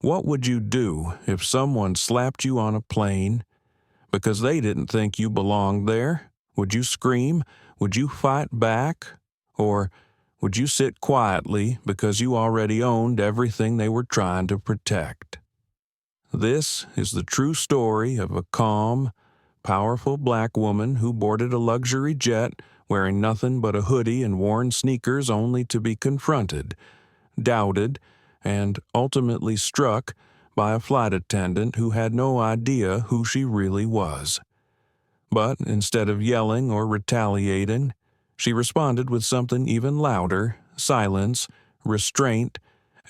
What would you do if someone slapped you on a plane because they didn't think you belonged there? Would you scream? Would you fight back? Or would you sit quietly because you already owned everything they were trying to protect? This is the true story of a calm, powerful black woman who boarded a luxury jet wearing nothing but a hoodie and worn sneakers only to be confronted, doubted, and ultimately struck by a flight attendant who had no idea who she really was. But instead of yelling or retaliating, she responded with something even louder: silence, restraint,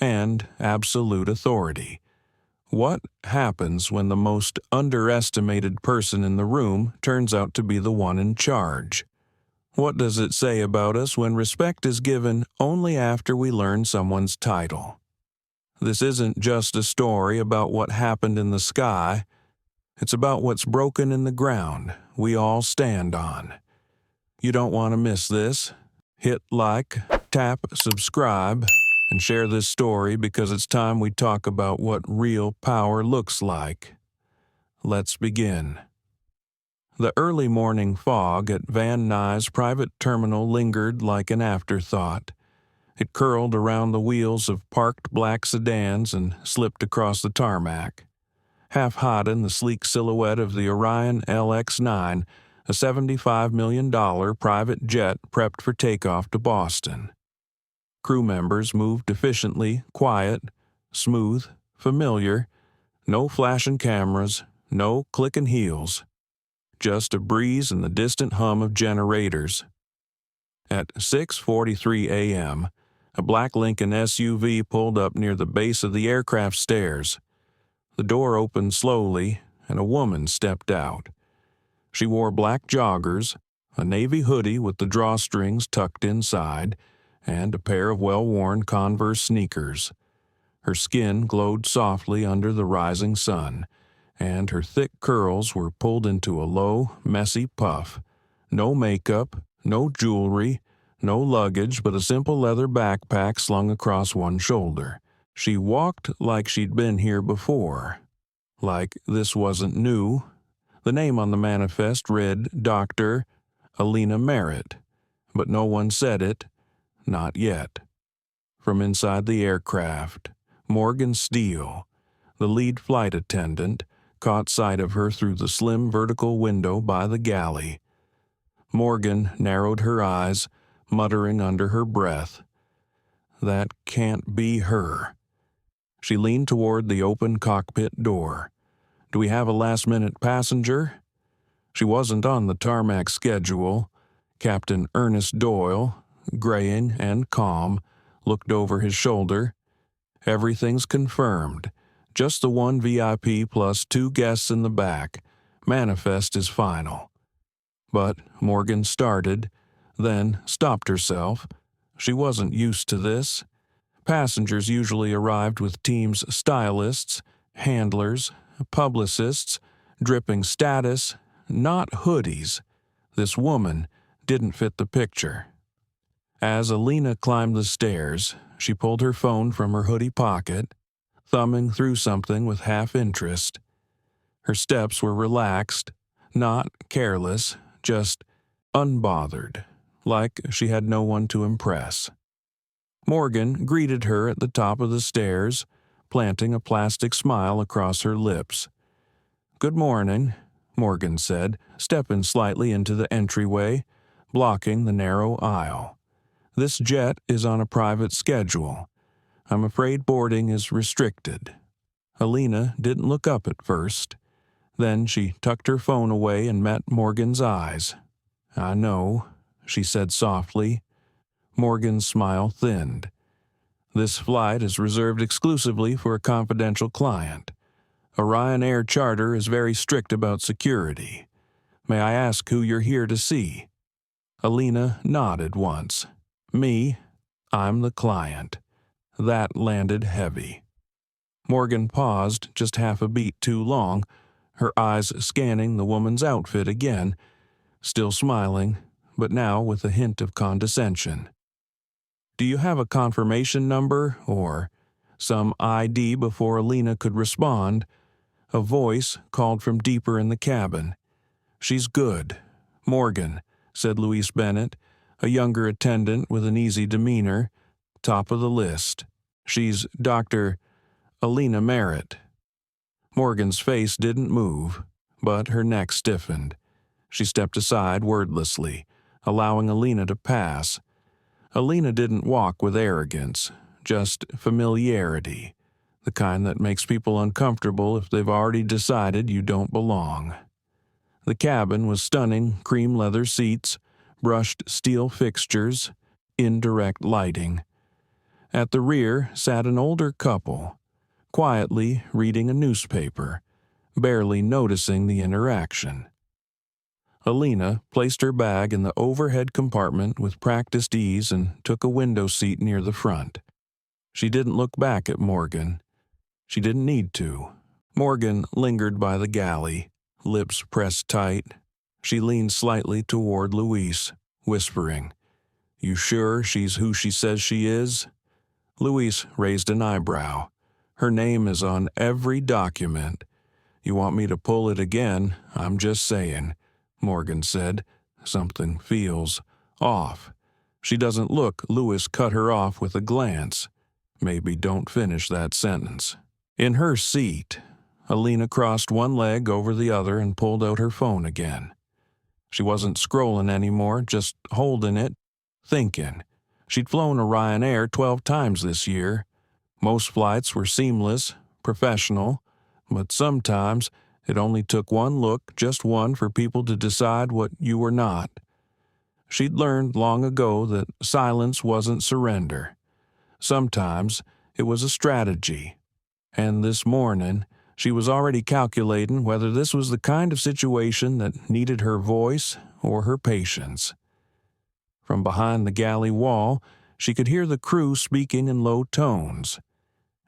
and absolute authority. What happens when the most underestimated person in the room turns out to be the one in charge? What does it say about us when respect is given only after we learn someone's title? This isn't just a story about what happened in the sky. It's about what's broken in the ground we all stand on. You don't want to miss this. Hit like, tap subscribe, and share this story because it's time we talk about what real power looks like. Let's begin. The early morning fog at Van Nuys private terminal lingered like an afterthought. It curled around the wheels of parked black sedans and slipped across the tarmac. Half hiding the sleek silhouette of the Orion LX-9, a $75 million private jet prepped for takeoff to Boston. Crew members moved efficiently, quiet, smooth, familiar. No flashing cameras, no clicking heels. Just a breeze and the distant hum of generators. At 6:43 a.m., a black Lincoln SUV pulled up near the base of the aircraft stairs. The door opened slowly, and a woman stepped out. She wore black joggers, a navy hoodie with the drawstrings tucked inside, and a pair of well-worn Converse sneakers. Her skin glowed softly under the rising sun, and her thick curls were pulled into a low, messy puff. No makeup, no jewelry, no luggage but a simple leather backpack slung across one shoulder. She walked like she'd been here before. Like this wasn't new. The name on the manifest read Dr. Alina Merritt, but no one said it. Not yet. From inside the aircraft, Morgan Steele, the lead flight attendant, caught sight of her through the slim vertical window by the galley. Morgan narrowed her eyes, muttering under her breath, "That can't be her." She leaned toward the open cockpit door. "Do we have a last-minute passenger?" She wasn't on the tarmac schedule. Captain Ernest Doyle, graying and calm, looked over his shoulder. "Everything's confirmed. Just the one VIP plus 2 guests in the back. Manifest is final." But Morgan started, then stopped herself. She wasn't used to this. Passengers usually arrived with team's stylists, handlers, publicists, dripping status, not hoodies. This woman didn't fit the picture. As Alina climbed the stairs, she pulled her phone from her hoodie pocket, thumbing through something with half-interest. Her steps were relaxed, not careless, just unbothered, like she had no one to impress. Morgan greeted her at the top of the stairs, planting a plastic smile across her lips. "Good morning," Morgan said, stepping slightly into the entryway, blocking the narrow aisle. "This jet is on a private schedule. I'm afraid boarding is restricted." Alina didn't look up at first. Then she tucked her phone away and met Morgan's eyes. "I know," she said softly. Morgan's smile thinned. "This flight is reserved exclusively for a confidential client. Orion Air Charter is very strict about security. May I ask who you're here to see?" Alina nodded once. "Me? I'm the client." That landed heavy. Morgan paused just half a beat too long, her eyes scanning the woman's outfit again, still smiling, but now with a hint of condescension. "Do you have a confirmation number or Some ID before Alina could respond, a voice called from deeper in the cabin. "She's good. Morgan," said Louise Bennett, a younger attendant with an easy demeanor, top of the list. "She's Dr. Alina Merritt." Morgan's face didn't move, but her neck stiffened. She stepped aside wordlessly, allowing Alina to pass. Alina didn't walk with arrogance, just familiarity, the kind that makes people uncomfortable if they've already decided you don't belong. The cabin was stunning cream leather seats, brushed steel fixtures, indirect lighting. At the rear sat an older couple, quietly reading a newspaper, barely noticing the interaction. Alina placed her bag in the overhead compartment with practiced ease and took a window seat near the front. She didn't look back at Morgan. She didn't need to. Morgan lingered by the galley, lips pressed tight. She leaned slightly toward Louise, whispering, "You sure she's who she says she is?" Louise raised an eyebrow. "Her name is on every document. You want me to pull it again? I'm just saying," Morgan said. "Something feels off." "She doesn't look," Louis cut her off with a glance. "Maybe don't finish that sentence." In her seat, Alina crossed one leg over the other and pulled out her phone again. She wasn't scrolling anymore, just holding it, thinking. She'd flown a Ryanair 12 times this year. Most flights were seamless, professional, but sometimes it only took one look, just one, for people to decide what you were not. She'd learned long ago that silence wasn't surrender. Sometimes it was a strategy. And this morning, she was already calculating whether this was the kind of situation that needed her voice or her patience. From behind the galley wall, she could hear the crew speaking in low tones.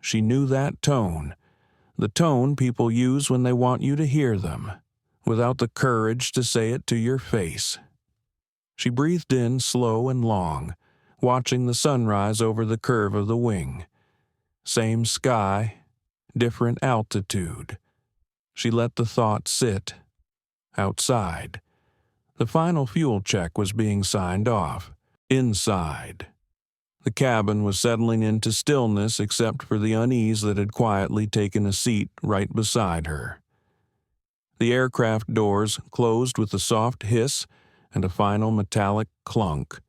She knew that tone, the tone people use when they want you to hear them, without the courage to say it to your face. She breathed in slow and long, watching the sunrise over the curve of the wing. Same sky, different altitude. She let the thought sit. Outside. The final fuel check was being signed off. Inside. The cabin was settling into stillness except for the unease that had quietly taken a seat right beside her. The aircraft doors closed with a soft hiss and a final metallic clunk.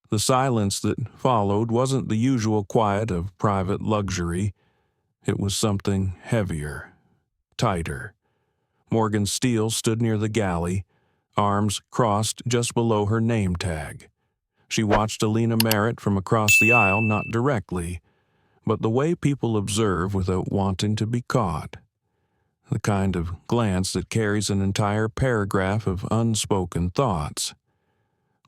The silence that followed wasn't the usual quiet of private luxury. It was something heavier, tighter. Morgan Steele stood near the galley, arms crossed just below her name tag. She watched Alina Merritt from across the aisle, not directly, but the way people observe without wanting to be caught. The kind of glance that carries an entire paragraph of unspoken thoughts.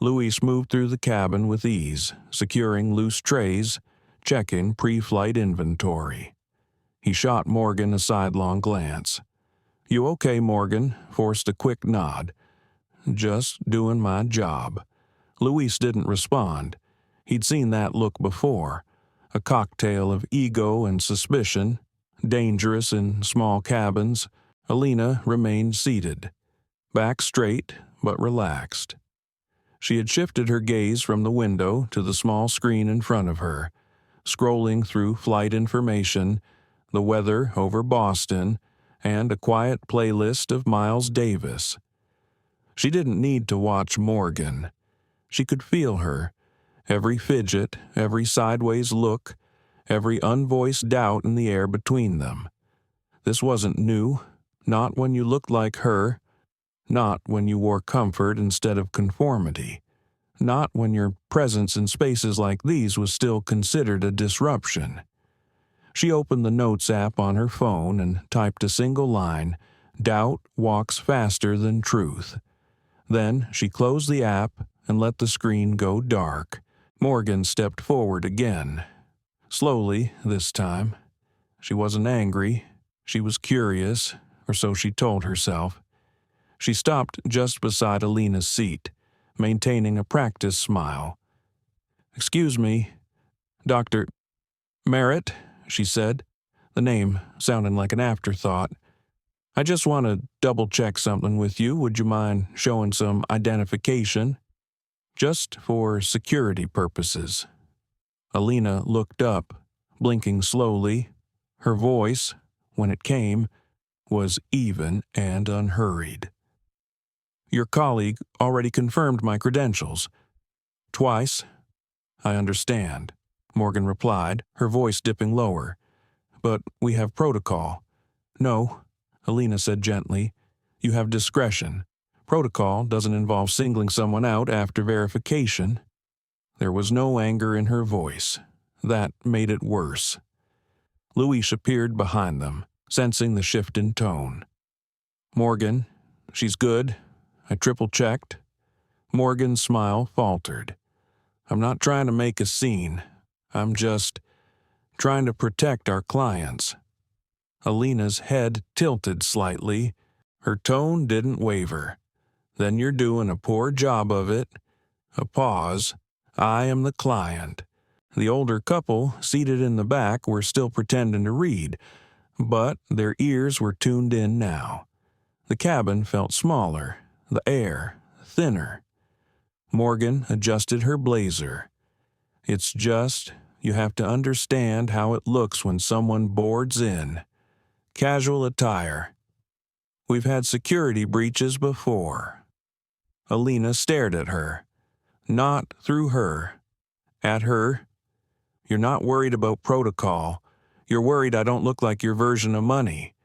Luis moved through the cabin with ease, securing loose trays, checking pre-flight inventory. He shot Morgan a sidelong glance. "You okay, Morgan?" Forced a quick nod. "Just doing my job." Luis didn't respond. He'd seen that look before. A cocktail of ego and suspicion, dangerous in small cabins. Alina remained seated, back straight but relaxed. She had shifted her gaze from the window to the small screen in front of her, scrolling through flight information, the weather over Boston, and a quiet playlist of Miles Davis. She didn't need to watch Morgan. She could feel her, every fidget, every sideways look, every unvoiced doubt in the air between them. This wasn't new, not when you looked like her, not when you wore comfort instead of conformity, not when your presence in spaces like these was still considered a disruption. She opened the Notes app on her phone and typed a single line, "Doubt walks faster than truth." Then she closed the app and let the screen go dark. Morgan stepped forward again. Slowly, this time. She wasn't angry. She was curious, or so she told herself. She stopped just beside Alina's seat, maintaining a practiced smile. "Excuse me, Dr. Merritt," she said, the name sounding like an afterthought. I just want to double-check something with you. Would you mind showing some identification? Just for security purposes. Alina looked up, blinking slowly. Her voice, when it came, was even and unhurried. Your colleague already confirmed my credentials. Twice. I understand, Morgan replied, her voice dipping lower. But we have protocol. No, Alina said gently. You have discretion. Protocol doesn't involve singling someone out after verification. There was no anger in her voice. That made it worse. Luis appeared behind them, sensing the shift in tone. Morgan, she's good. I triple-checked. Morgan's smile faltered. I'm not trying to make a scene. I'm just trying to protect our clients. Alina's head tilted slightly. Her tone didn't waver. Then you're doing a poor job of it. A pause. I am the client. The older couple, seated in the back, were still pretending to read, but their ears were tuned in now. The cabin felt smaller, the air thinner. Morgan adjusted her blazer. It's just, you have to understand how it looks when someone boards in. Casual attire. We've had security breaches before. Alina stared at her. Not through her. At her. You're not worried about protocol. You're worried I don't look like your version of money.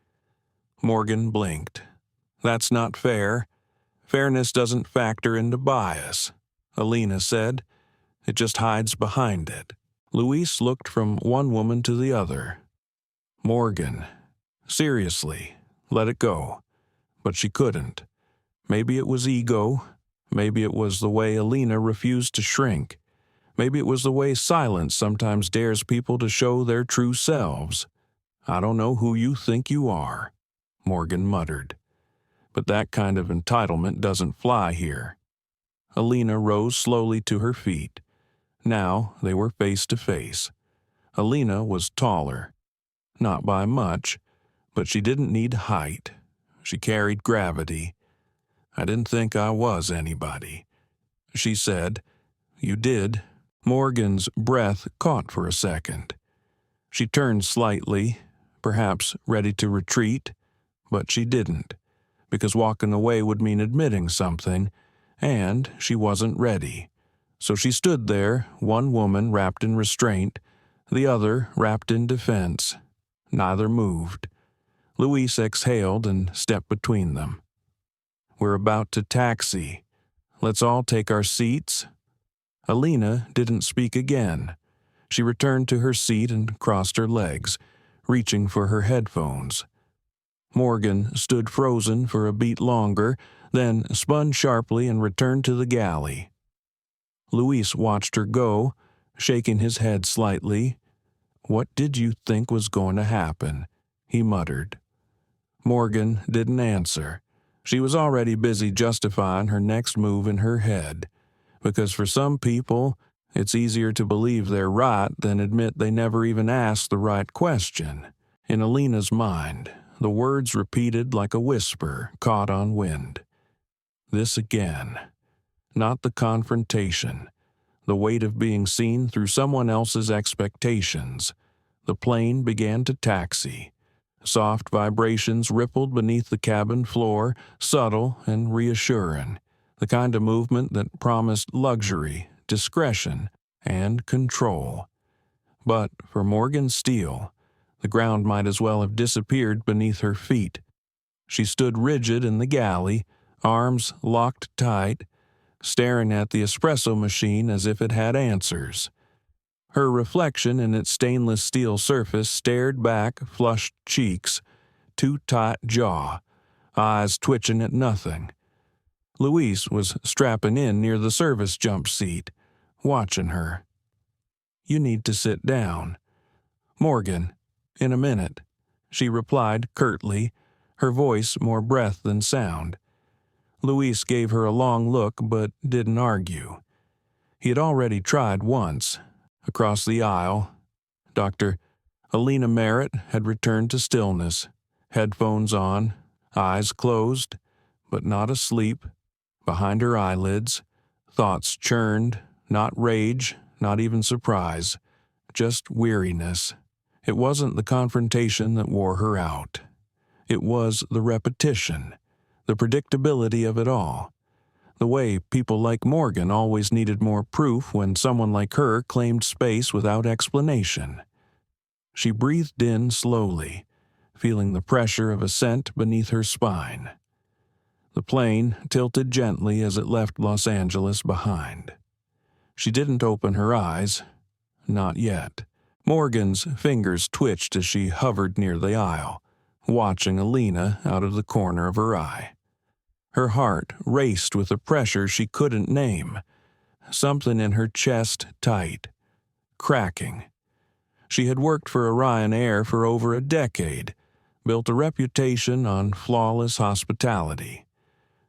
Morgan blinked. That's not fair. Fairness doesn't factor into bias, Alina said. It just hides behind it. Luis looked from one woman to the other. Morgan. Seriously, let it go. But she couldn't. Maybe it was ego. Maybe it was the way Alina refused to shrink. Maybe it was the way silence sometimes dares people to show their true selves. I don't know who you think you are, Morgan muttered. But that kind of entitlement doesn't fly here. Alina rose slowly to her feet. Now they were face to face. Alina was taller. Not by much, but she didn't need height. She carried gravity. I didn't think I was anybody. She said, You did. Morgan's breath caught for a second. She turned slightly, perhaps ready to retreat, but she didn't, because walking away would mean admitting something, and she wasn't ready. So she stood there, one woman wrapped in restraint, the other wrapped in defense. Neither moved. Luis exhaled and stepped between them. We're about to taxi. Let's all take our seats. Alina didn't speak again. She returned to her seat and crossed her legs, reaching for her headphones. Morgan stood frozen for a beat longer, then spun sharply and returned to the galley. Luis watched her go, shaking his head slightly. What did you think was going to happen? He muttered. Morgan didn't answer. She was already busy justifying her next move in her head, because for some people, it's easier to believe they're right than admit they never even asked the right question. In Alina's mind, the words repeated like a whisper caught on wind. This again. Not the confrontation. The weight of being seen through someone else's expectations. The plane began to taxi. Soft vibrations rippled beneath the cabin floor, subtle and reassuring, the kind of movement that promised luxury, discretion, and control. But for Morgan Steele, the ground might as well have disappeared beneath her feet. She stood rigid in the galley, arms locked tight, staring at the espresso machine as if it had answers. Her reflection in its stainless steel surface stared back, flushed cheeks, too tight jaw, eyes twitching at nothing. Luis was strapping in near the service jump seat, watching her. You need to sit down. Morgan, in a minute, she replied curtly, her voice more breath than sound. Luis gave her a long look but didn't argue. He had already tried once. Across the aisle. Doctor, Alina Merritt had returned to stillness, headphones on, eyes closed, but not asleep. Behind her eyelids, thoughts churned, not rage, not even surprise, just weariness. It wasn't the confrontation that wore her out. It was the repetition, the predictability of it all. The way people like Morgan always needed more proof when someone like her claimed space without explanation. She breathed in slowly, feeling the pressure of ascent beneath her spine. The plane tilted gently as it left Los Angeles behind. She didn't open her eyes. Not yet. Morgan's fingers twitched as she hovered near the aisle, watching Alina out of the corner of her eye. Her heart raced with a pressure she couldn't name, something in her chest tight, cracking. She had worked for Orion Air for over a decade, built a reputation on flawless hospitality.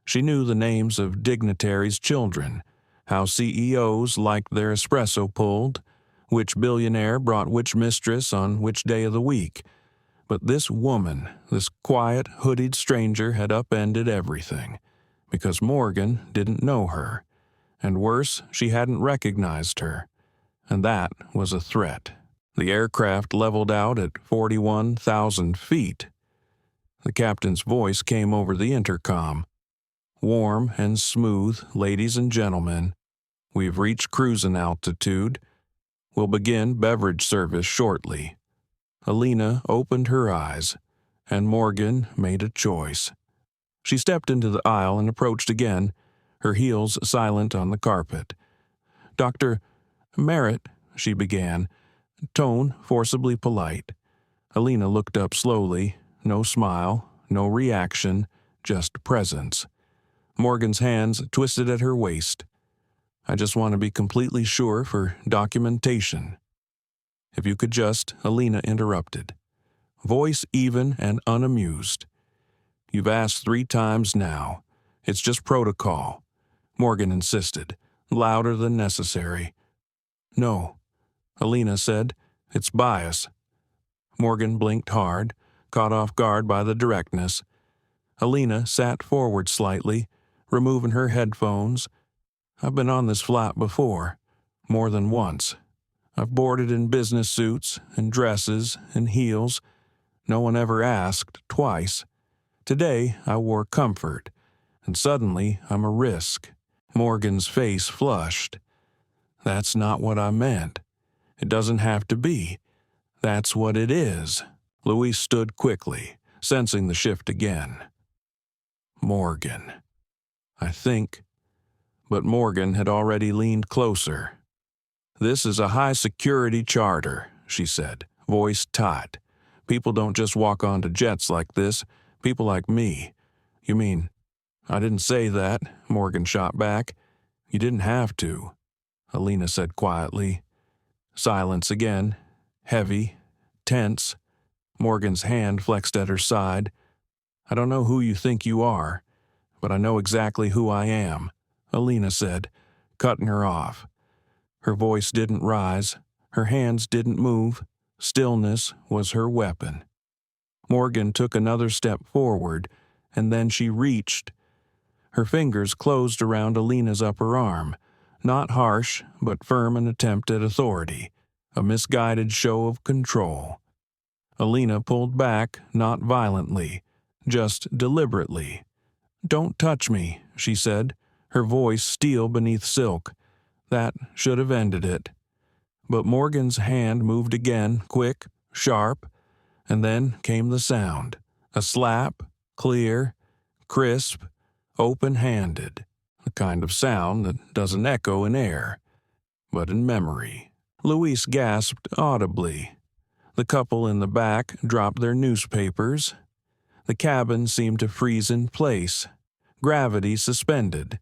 She knew the names of dignitaries' children, how CEOs liked their espresso pulled, which billionaire brought which mistress on which day of the week. But this woman, this quiet, hoodied stranger had upended everything, because Morgan didn't know her, and worse, she hadn't recognized her, and that was a threat. The aircraft leveled out at 41,000 feet. The captain's voice came over the intercom. Warm and smooth, ladies and gentlemen. We've reached cruising altitude. We'll begin beverage service shortly. Alina opened her eyes, and Morgan made a choice. She stepped into the aisle and approached again, her heels silent on the carpet. "Dr. Merritt," she began, tone forcibly polite. Alina looked up slowly, no smile, no reaction, just presence. Morgan's hands twisted at her waist. "I just want to be completely sure for documentation." "If you could just," Alina interrupted. Voice even and unamused. "You've asked 3 times now. It's just protocol," Morgan insisted, louder than necessary. "No," Alina said. "It's bias." Morgan blinked hard, caught off guard by the directness. Alina sat forward slightly, removing her headphones. "I've been on this flight before, more than once. I've boarded in business suits and dresses and heels. No one ever asked twice. Today I wore comfort, and suddenly I'm a risk." Morgan's face flushed. "That's not what I meant. It doesn't have to be. That's what it is." Louise stood quickly, sensing the shift again. "Morgan, I think..." But Morgan had already leaned closer. "This is a high-security charter," she said, voice tight. "People don't just walk onto jets like this. People like me." "You mean..." "I didn't say that," Morgan shot back. "You didn't have to," Alina said quietly. Silence again, heavy, tense. Morgan's hand flexed at her side. "I don't know who you think you are, but I know exactly who I am," Alina said, cutting her off. Her voice didn't rise, her hands didn't move. Stillness was her weapon. Morgan took another step forward, and then she reached. Her fingers closed around Alina's upper arm, not harsh, but firm an attempt at authority, a misguided show of control. Alina pulled back, not violently, just deliberately. "Don't touch me," she said, her voice steel beneath silk. That should have ended it. But Morgan's hand moved again, quick, sharp, and then came the sound. A slap, clear, crisp, open-handed. The kind of sound that doesn't echo in air, but in memory. Louise gasped audibly. The couple in the back dropped their newspapers. The cabin seemed to freeze in place, gravity suspended.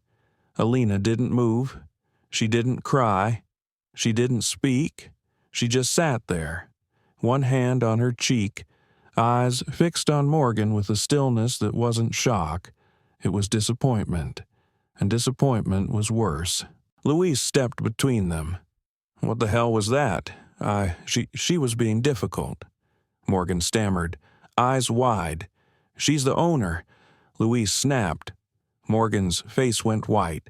Alina didn't move. She didn't cry. She didn't speak. She just sat there, one hand on her cheek, eyes fixed on Morgan with a stillness that wasn't shock. It was disappointment, and disappointment was worse. Louise stepped between them. "What the hell was that?" She was being difficult. Morgan stammered, eyes wide. "She's the owner," Louise snapped. Morgan's face went white.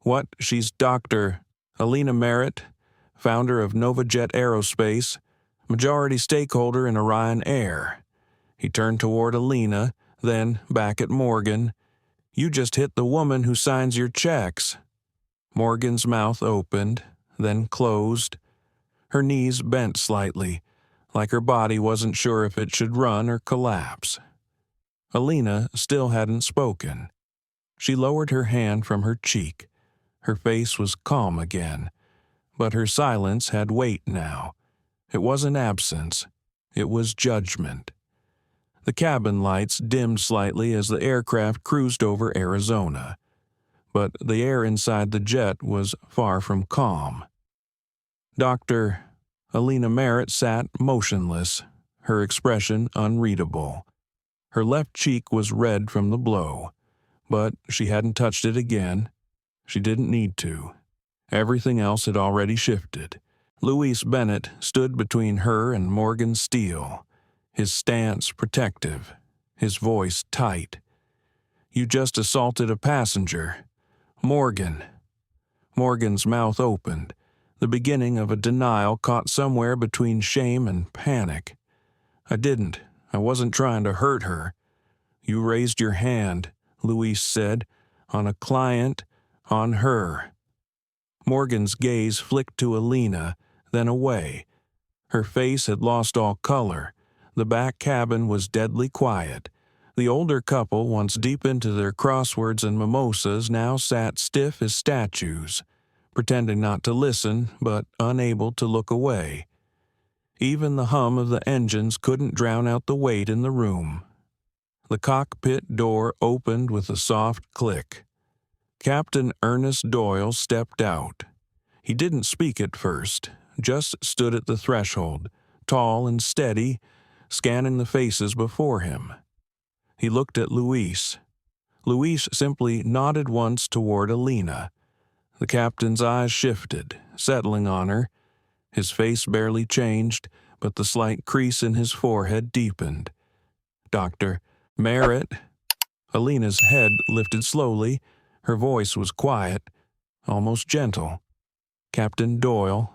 "What? She's Dr. Alina Merritt, founder of NovaJet Aerospace, majority stakeholder in Orion Air." He turned toward Alina, then back at Morgan. "You just hit the woman who signs your checks." Morgan's mouth opened, then closed. Her knees bent slightly, like her body wasn't sure if it should run or collapse. Alina still hadn't spoken. She lowered her hand from her cheek. Her face was calm again, but her silence had weight now. It wasn't absence. It was judgment. The cabin lights dimmed slightly as the aircraft cruised over Arizona, but the air inside the jet was far from calm. Dr. Alina Merritt sat motionless, her expression unreadable. Her left cheek was red from the blow, but she hadn't touched it again. She didn't need to. Everything else had already shifted. Louis Bennett stood between her and Morgan Steele, his stance protective, his voice tight. "You just assaulted a passenger. Morgan." Morgan's mouth opened, the beginning of a denial caught somewhere between shame and panic. "I didn't. I wasn't trying to hurt her." "You raised your hand," Louise said, "on a client, on her." Morgan's gaze flicked to Alina, then away. Her face had lost all color. The back cabin was deadly quiet. The older couple, once deep into their crosswords and mimosas, now sat stiff as statues, pretending not to listen, but unable to look away. Even the hum of the engines couldn't drown out the weight in the room. The cockpit door opened with a soft click. Captain Ernest Doyle stepped out. He didn't speak at first, just stood at the threshold, tall and steady, scanning the faces before him. He looked at Louise. Louise simply nodded once toward Alina. The captain's eyes shifted, settling on her. His face barely changed, but the slight crease in his forehead deepened. "Dr. Merritt." Alina's head lifted slowly. Her voice was quiet, almost gentle. "Captain Doyle."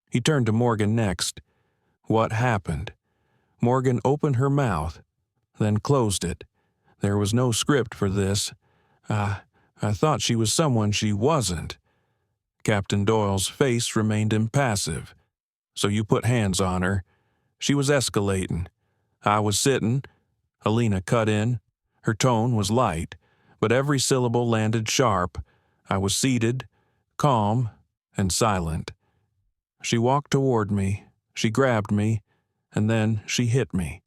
He turned to Morgan next. "What happened?" Morgan opened her mouth, then closed it. There was no script for this. I thought she was someone she wasn't." Captain Doyle's face remained impassive. "So you put hands on her." "She was escalating. I was sitting." Alina cut in. Her tone was light, but every syllable landed sharp. "I was seated, calm, and silent. She walked toward me. She grabbed me, and then she hit me.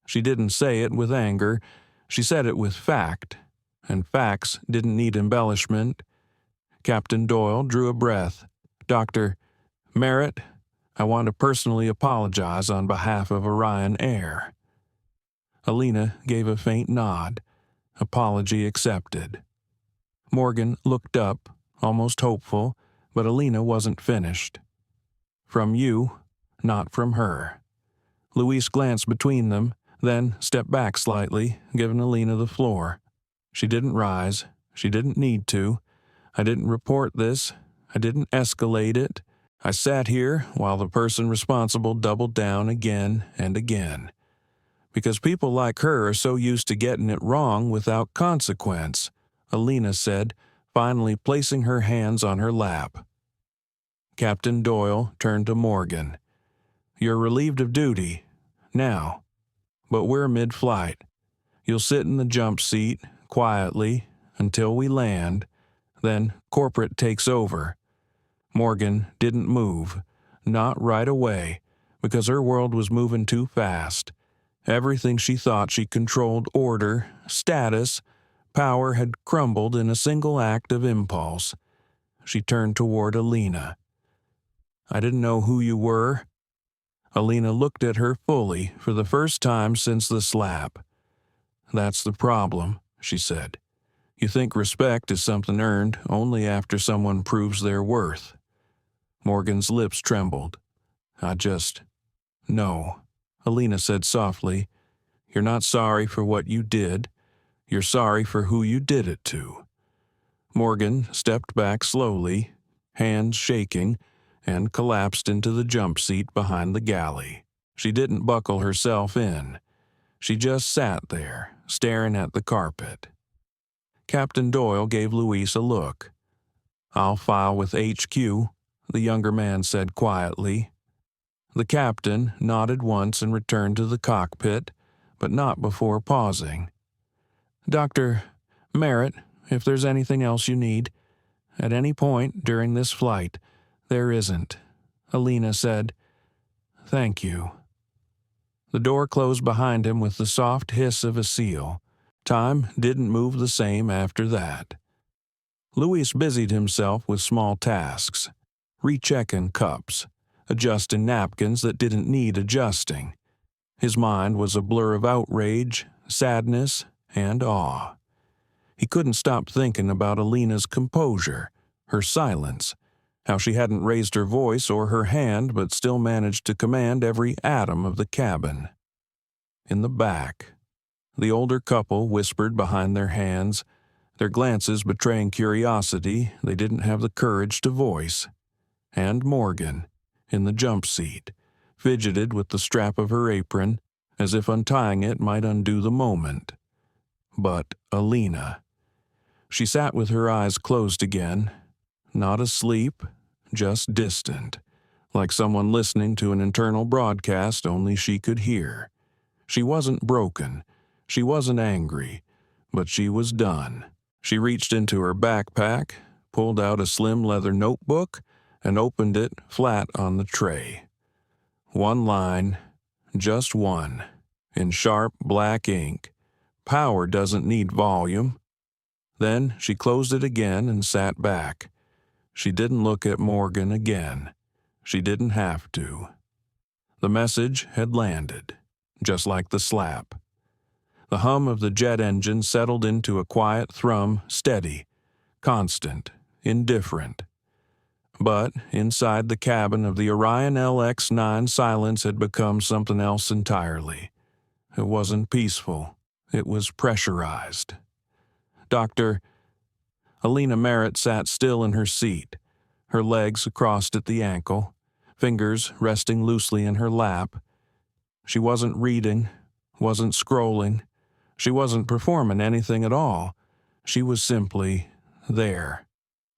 She didn't say it with anger. She said it with fact, and facts didn't need embellishment." Captain Doyle drew a breath. "Dr. Merritt, I want to personally apologize on behalf of Orion Air." Alina gave a faint nod. Apology accepted. Morgan looked up, almost hopeful, but Alina wasn't finished. "From you, not from her." Louise glanced between them, then stepped back slightly, giving Alina the floor. She didn't rise. She didn't need to. "I didn't report this. I didn't escalate it. I sat here while the person responsible doubled down again and again. Because people like her are so used to getting it wrong without consequence," Alina said, finally placing her hands on her lap. Captain Doyle turned to Morgan. "You're relieved of duty. Now. But we're mid-flight. You'll sit in the jump seat, quietly, until we land. Then corporate takes over." Morgan didn't move. Not right away, because her world was moving too fast. Everything she thought she controlled, order, status, power, had crumbled in a single act of impulse. She turned toward Alina. "I didn't know who you were." Alina looked at her fully for the first time since the slap. "That's the problem," she said. "You think respect is something earned only after someone proves their worth." Morgan's lips trembled. No." Alina said softly. "You're not sorry for what you did. You're sorry for who you did it to." Morgan stepped back slowly, hands shaking, and collapsed into the jump seat behind the galley. She didn't buckle herself in. She just sat there, staring at the carpet. Captain Doyle gave Luis a look. "I'll file with HQ," the younger man said quietly. The captain nodded once and returned to the cockpit, but not before pausing. "Dr. Merritt, if there's anything else you need, at any point during this flight, there isn't," Alina said. "Thank you." The door closed behind him with the soft hiss of a seal. Time didn't move the same after that. Luis busied himself with small tasks, rechecking cups, adjusting napkins that didn't need adjusting. His mind was a blur of outrage, sadness, and awe. He couldn't stop thinking about Alina's composure, her silence, how she hadn't raised her voice or her hand but still managed to command every atom of the cabin. In the back, the older couple whispered behind their hands, their glances betraying curiosity they didn't have the courage to voice. And Morgan, in the jump seat, fidgeted with the strap of her apron, as if untying it might undo the moment. But Alina. She sat with her eyes closed again, not asleep, just distant, like someone listening to an internal broadcast only she could hear. She wasn't broken, she wasn't angry, but she was done. She reached into her backpack, pulled out a slim leather notebook, and opened it flat on the tray. One line, just one, in sharp black ink. Power doesn't need volume. Then she closed it again and sat back. She didn't look at Morgan again. She didn't have to. The message had landed, just like the slap. The hum of the jet engine settled into a quiet thrum, steady, constant, indifferent. But inside the cabin of the Orion LX-9, silence had become something else entirely. It wasn't peaceful. It was pressurized. Alina Merritt sat still in her seat, her legs crossed at the ankle, fingers resting loosely in her lap. She wasn't reading, wasn't scrolling. She wasn't performing anything at all. She was simply there,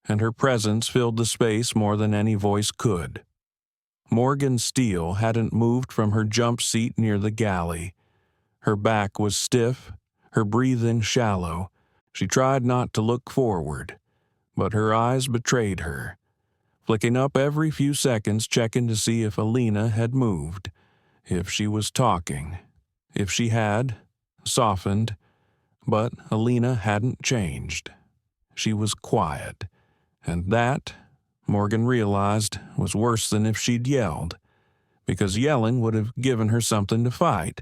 and her presence filled the space more than any voice could. Morgan Steele hadn't moved from her jump seat near the galley. Her back was stiff, her breathing shallow. She tried not to look forward, but her eyes betrayed her, flicking up every few seconds, checking to see if Alina had moved, if she was talking, if she had softened. But Alina hadn't changed. She was quiet, and that, Morgan realized, was worse than if she'd yelled, because yelling would have given her something to fight.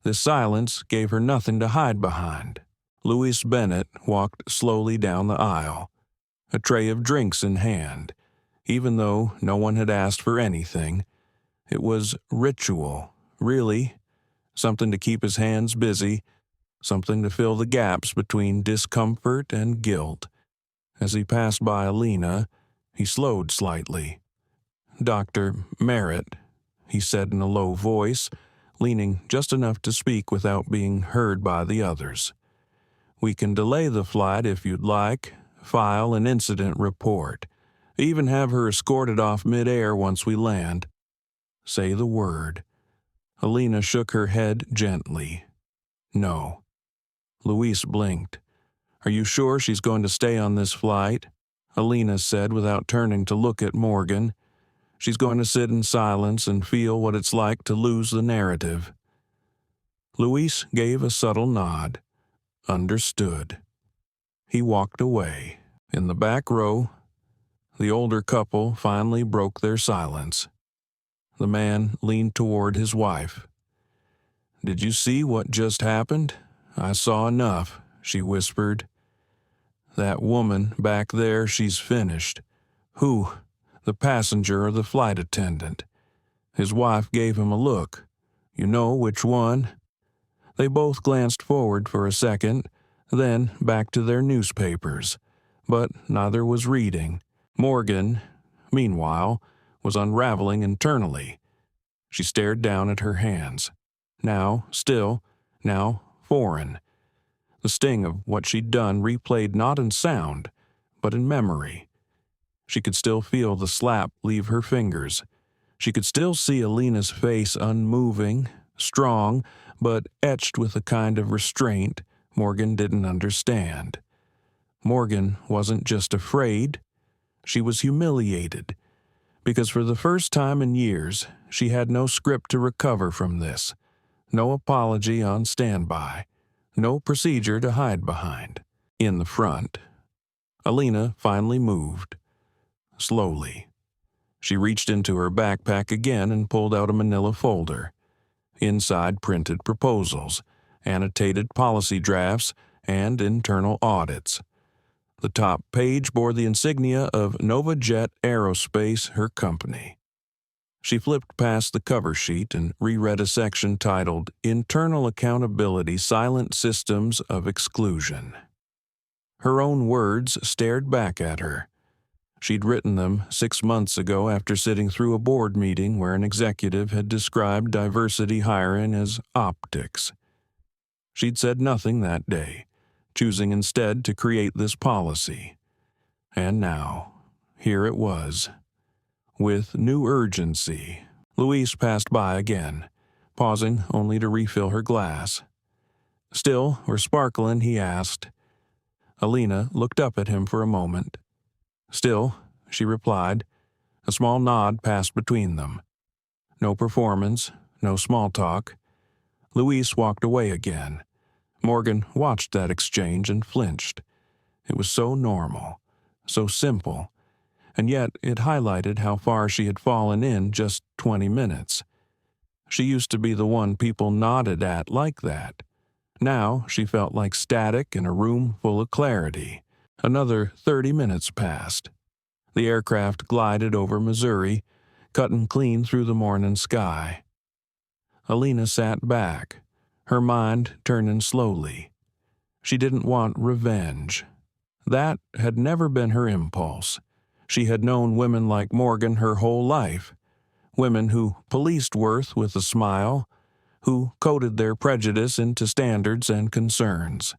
This silence gave her nothing to hide behind. Luis Bennett walked slowly down the aisle, a tray of drinks in hand. Even though no one had asked for anything, it was ritual, really, something to keep his hands busy, something to fill the gaps between discomfort and guilt. As he passed by Alina, he slowed slightly. "Dr. Merritt," he said in a low voice, leaning just enough to speak without being heard by the others. "We can delay the flight if you'd like, file an incident report, even have her escorted off mid-air once we land. Say the word." Alina shook her head gently. "No." Luis blinked. "Are you sure she's going to stay on this flight?" Alina said without turning to look at Morgan. "She's going to sit in silence and feel what it's like to lose the narrative." Luis gave a subtle nod. Understood. He walked away. In the back row, the older couple finally broke their silence. The man leaned toward his wife. "Did you see what just happened?" "I saw enough," she whispered. "That woman back there, she's finished." "Who? The passenger or the flight attendant?" His wife gave him a look. You know which one?" They both glanced forward for a second, then back to their newspapers, but neither was reading. Morgan, meanwhile, was unraveling internally. She stared down at her hands. Now still, now foreign. The sting of what she'd done replayed not in sound, but in memory. She could still feel the slap leave her fingers. She could still see Alina's face unmoving, strong, but etched with a kind of restraint Morgan didn't understand. Morgan wasn't just afraid, she was humiliated, because for the first time in years, she had no script to recover from this, no apology on standby, no procedure to hide behind. In the front, Alina finally moved. Slowly. She reached into her backpack again and pulled out a manila folder. Inside printed proposals, annotated policy drafts, and internal audits. The top page bore the insignia of NovaJet Aerospace, her company. She flipped past the cover sheet and reread a section titled Internal Accountability Silent Systems of Exclusion. Her own words stared back at her. She'd written them 6 months ago after sitting through a board meeting where an executive had described diversity hiring as optics. She'd said nothing that day, choosing instead to create this policy. And now, here it was. With new urgency, Louise passed by again, pausing only to refill her glass. "Still, we're sparkling?" he asked. Alina looked up at him for a moment. "Still," she replied. A small nod passed between them. No performance, no small talk. Louise walked away again. Morgan watched that exchange and flinched. It was so normal, so simple, and yet it highlighted how far she had fallen in just 20 minutes. She used to be the one people nodded at like that. Now she felt like static in a room full of clarity. Another 30 minutes passed. The aircraft glided over Missouri, cutting clean through the morning sky. Alina sat back, her mind turning slowly. She didn't want revenge. That had never been her impulse. She had known women like Morgan her whole life, women who policed worth with a smile, who coded their prejudice into standards and concerns.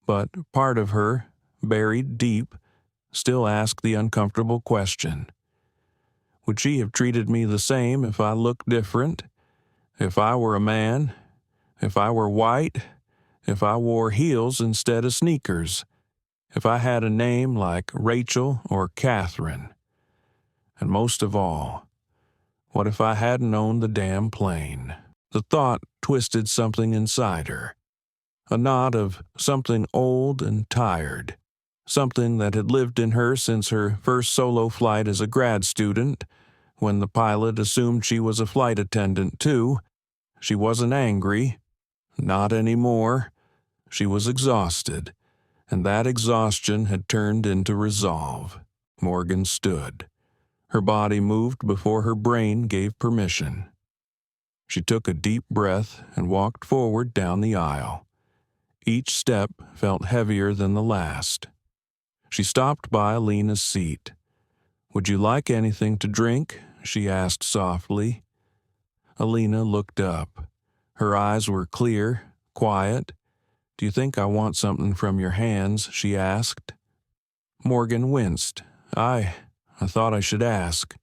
But part of her, buried deep, still asked the uncomfortable question. Would she have treated me the same if I looked different? If I were a man? If I were white? If I wore heels instead of sneakers? If I had a name like Rachel or Catherine? And most of all, what if I hadn't owned the damn plane? The thought twisted something inside her. A knot of something old and tired. Something that had lived in her since her first solo flight as a grad student, when the pilot assumed she was a flight attendant too. She wasn't angry. Not anymore. She was exhausted, and that exhaustion had turned into resolve. Morgan stood. Her body moved before her brain gave permission. She took a deep breath and walked forward down the aisle. Each step felt heavier than the last. She stopped by Alina's seat. "Would you like anything to drink?" she asked softly. Alina looked up. Her eyes were clear, quiet. "Do you think I want something from your hands?" she asked. Morgan winced. I thought I should ask.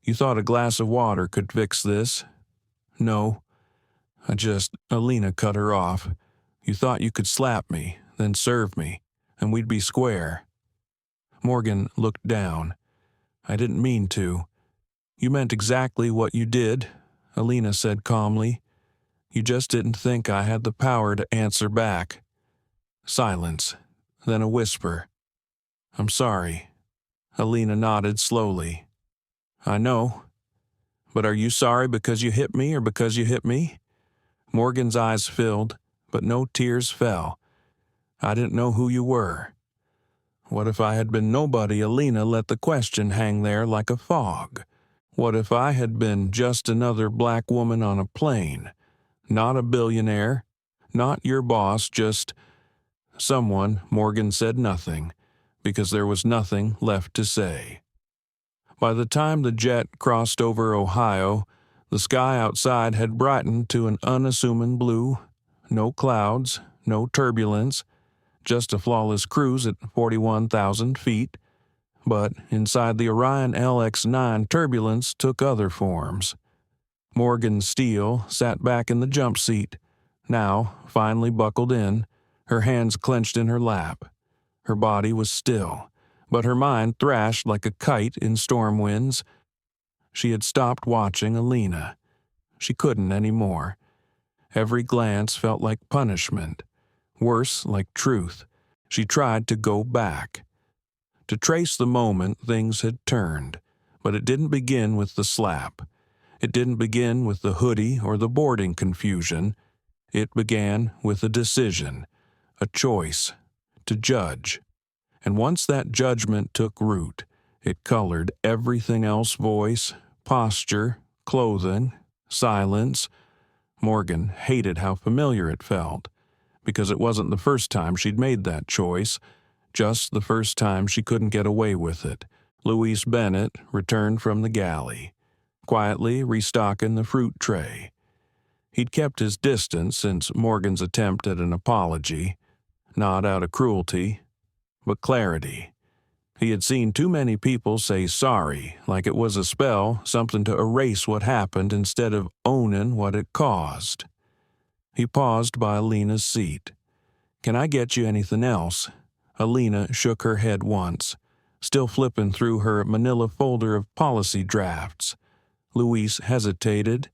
You thought a glass of water could fix this?" "No. Alina cut her off. "You thought you could slap me, then serve me, and we'd be square." Morgan looked down. "I didn't mean to." "You meant exactly what you did," Alina said calmly. "You just didn't think I had the power to answer back." Silence, then a whisper. "I'm sorry." Alina nodded slowly. "I know. But are you sorry because you hit me or because you hit me?" Morgan's eyes filled, but no tears fell. "I didn't know who you were." What if I had been nobody? Alina let the question hang there like a fog. What if I had been just another black woman on a plane? Not a billionaire, not your boss, just someone. Morgan said nothing, because there was nothing left to say. By the time the jet crossed over Ohio, the sky outside had brightened to an unassuming blue. No clouds, no turbulence, just a flawless cruise at 41,000 feet. But inside the Orion LX-9, turbulence took other forms. Morgan Steele sat back in the jump seat, now finally buckled in, her hands clenched in her lap. Her body was still, but her mind thrashed like a kite in storm winds. She had stopped watching Alina. She couldn't anymore. Every glance felt like punishment. Worse, like truth. She tried to go back. To trace the moment things had turned, but it didn't begin with the slap. It didn't begin with the hoodie or the boarding confusion. It began with a decision, a choice, to judge. And once that judgment took root, it colored everything else: voice, posture, clothing, silence. Morgan hated how familiar it felt, because it wasn't the first time she'd made that choice, just the first time she couldn't get away with it. Louise Bennett returned from the galley, quietly restocking the fruit tray. He'd kept his distance since Morgan's attempt at an apology, not out of cruelty, but clarity. He had seen too many people say sorry, like it was a spell, something to erase what happened instead of owning what it caused. He paused by Alina's seat. "Can I get you anything else?" Alina shook her head once, still flipping through her manila folder of policy drafts. Louise hesitated.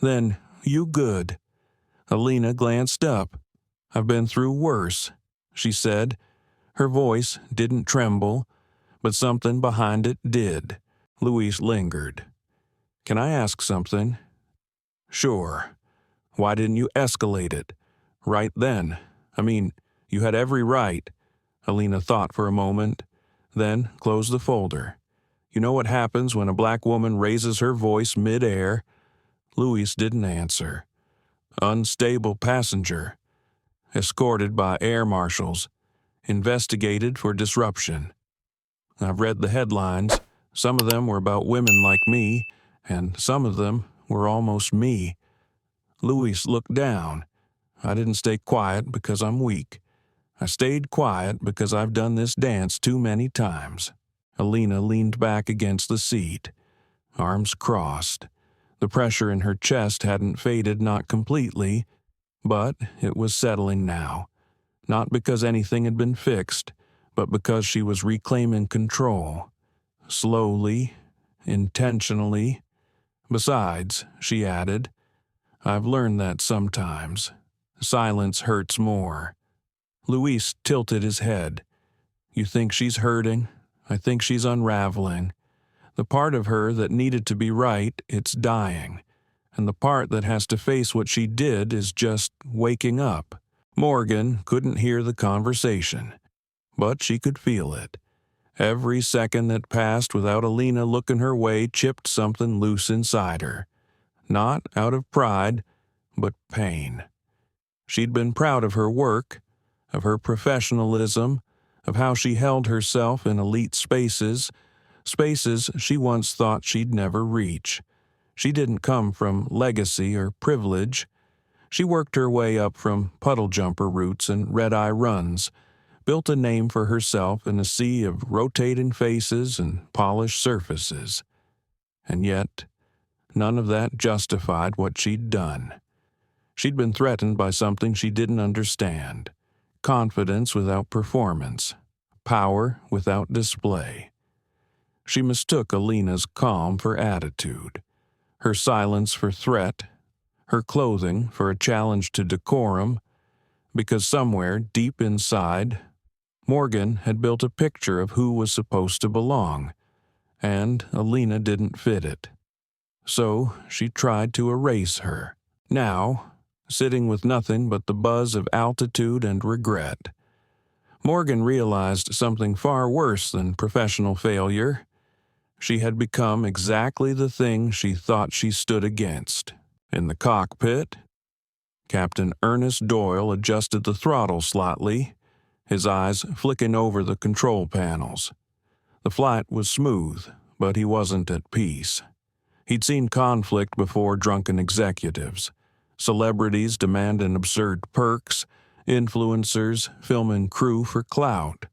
Then, "You good?" Alina glanced up. "I've been through worse," she said. Her voice didn't tremble, but something behind it did. Louise lingered. "Can I ask something?" "Sure. Why didn't you escalate it? Right then. I mean, you had every right." Alina thought for a moment, then closed the folder. "You know what happens when a black woman raises her voice mid-air?" Louise didn't answer. "Unstable passenger. Escorted by air marshals. Investigated for disruption. I've read the headlines. Some of them were about women like me, and some of them were almost me." Louise looked down. "I didn't stay quiet because I'm weak. I stayed quiet because I've done this dance too many times." Alina leaned back against the seat, arms crossed. The pressure in her chest hadn't faded, not completely, but it was settling now. Not because anything had been fixed, but because she was reclaiming control. Slowly, intentionally. "Besides," she added, "I've learned that sometimes silence hurts more." Luis tilted his head. "You think she's hurting? I think she's unraveling. The part of her that needed to be right, it's dying. And the part that has to face what she did is just waking up." Morgan couldn't hear the conversation, but she could feel it. Every second that passed without Alina looking her way chipped something loose inside her. Not out of pride, but pain. She'd been proud of her work, of her professionalism, of how she held herself in elite spaces, spaces she once thought she'd never reach. She didn't come from legacy or privilege. She worked her way up from puddle jumper routes and red-eye runs, built a name for herself in a sea of rotating faces and polished surfaces. And yet, none of that justified what she'd done. She'd been threatened by something she didn't understand: confidence without performance, power without display. She mistook Alina's calm for attitude, her silence for threat, her clothing for a challenge to decorum, because somewhere deep inside, Morgan had built a picture of who was supposed to belong, and Alina didn't fit it. So she tried to erase her. Now, sitting with nothing but the buzz of altitude and regret, Morgan realized something far worse than professional failure. She had become exactly the thing she thought she stood against. In the cockpit, Captain Ernest Doyle adjusted the throttle slightly, his eyes flicking over the control panels. The flight was smooth, but he wasn't at peace. He'd seen conflict before drunken executives, celebrities demanding absurd perks, influencers filming crew for clout.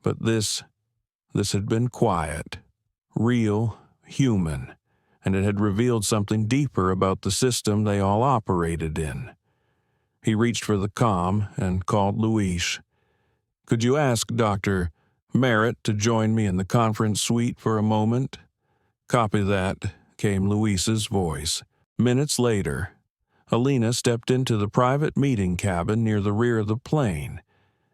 But this had been quiet, real, human, and it had revealed something deeper about the system they all operated in. He reached for the comm and called Luis. "Could you ask Dr. Merritt to join me in the conference suite for a moment?" "Copy that," came Luis's voice. Minutes later, Alina stepped into the private meeting cabin near the rear of the plane.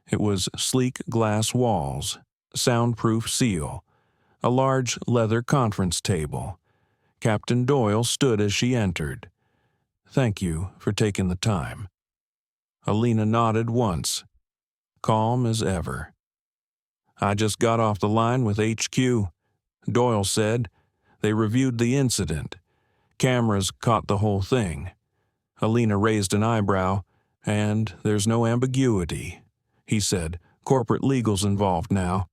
It was sleek glass walls, soundproof seal, a large leather conference table. Captain Doyle stood as she entered. "Thank you for taking the time." Alina nodded once, calm as ever. "I just got off the line with HQ," Doyle said. "They reviewed the incident. Cameras caught the whole thing." Alina raised an eyebrow. "And there's no ambiguity," he said. "Corporate legal's involved now.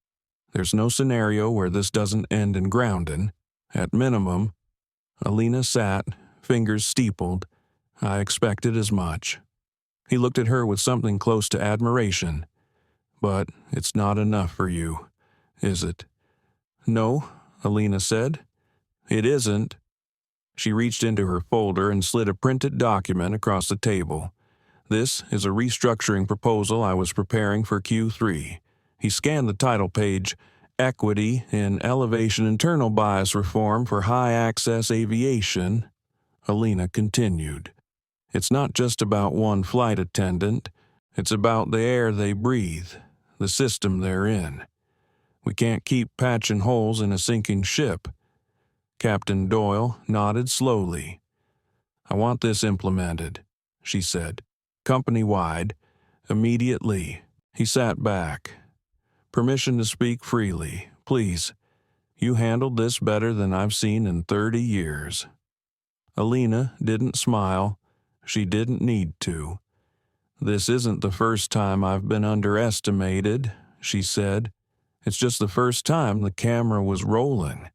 There's no scenario where this doesn't end in grounding. At minimum." Alina sat, fingers steepled. "I expected as much." He looked at her with something close to admiration. "But it's not enough for you, is it?" "No," Alina said. "It isn't." She reached into her folder and slid a printed document across the table. "This is a restructuring proposal I was preparing for Q3. He scanned the title page, Equity in Elevation Internal Bias Reform for High-Access Aviation." Alina continued. "It's not just about one flight attendant. It's about the air they breathe, the system they're in. We can't keep patching holes in a sinking ship." Captain Doyle nodded slowly. "I want this implemented," she said. "Company-wide, immediately." He sat back. "Permission to speak freely, please. You handled this better than I've seen in 30 years. Alina didn't smile. She didn't need to. "This isn't the first time I've been underestimated," she said. "It's just the first time the camera was rolling."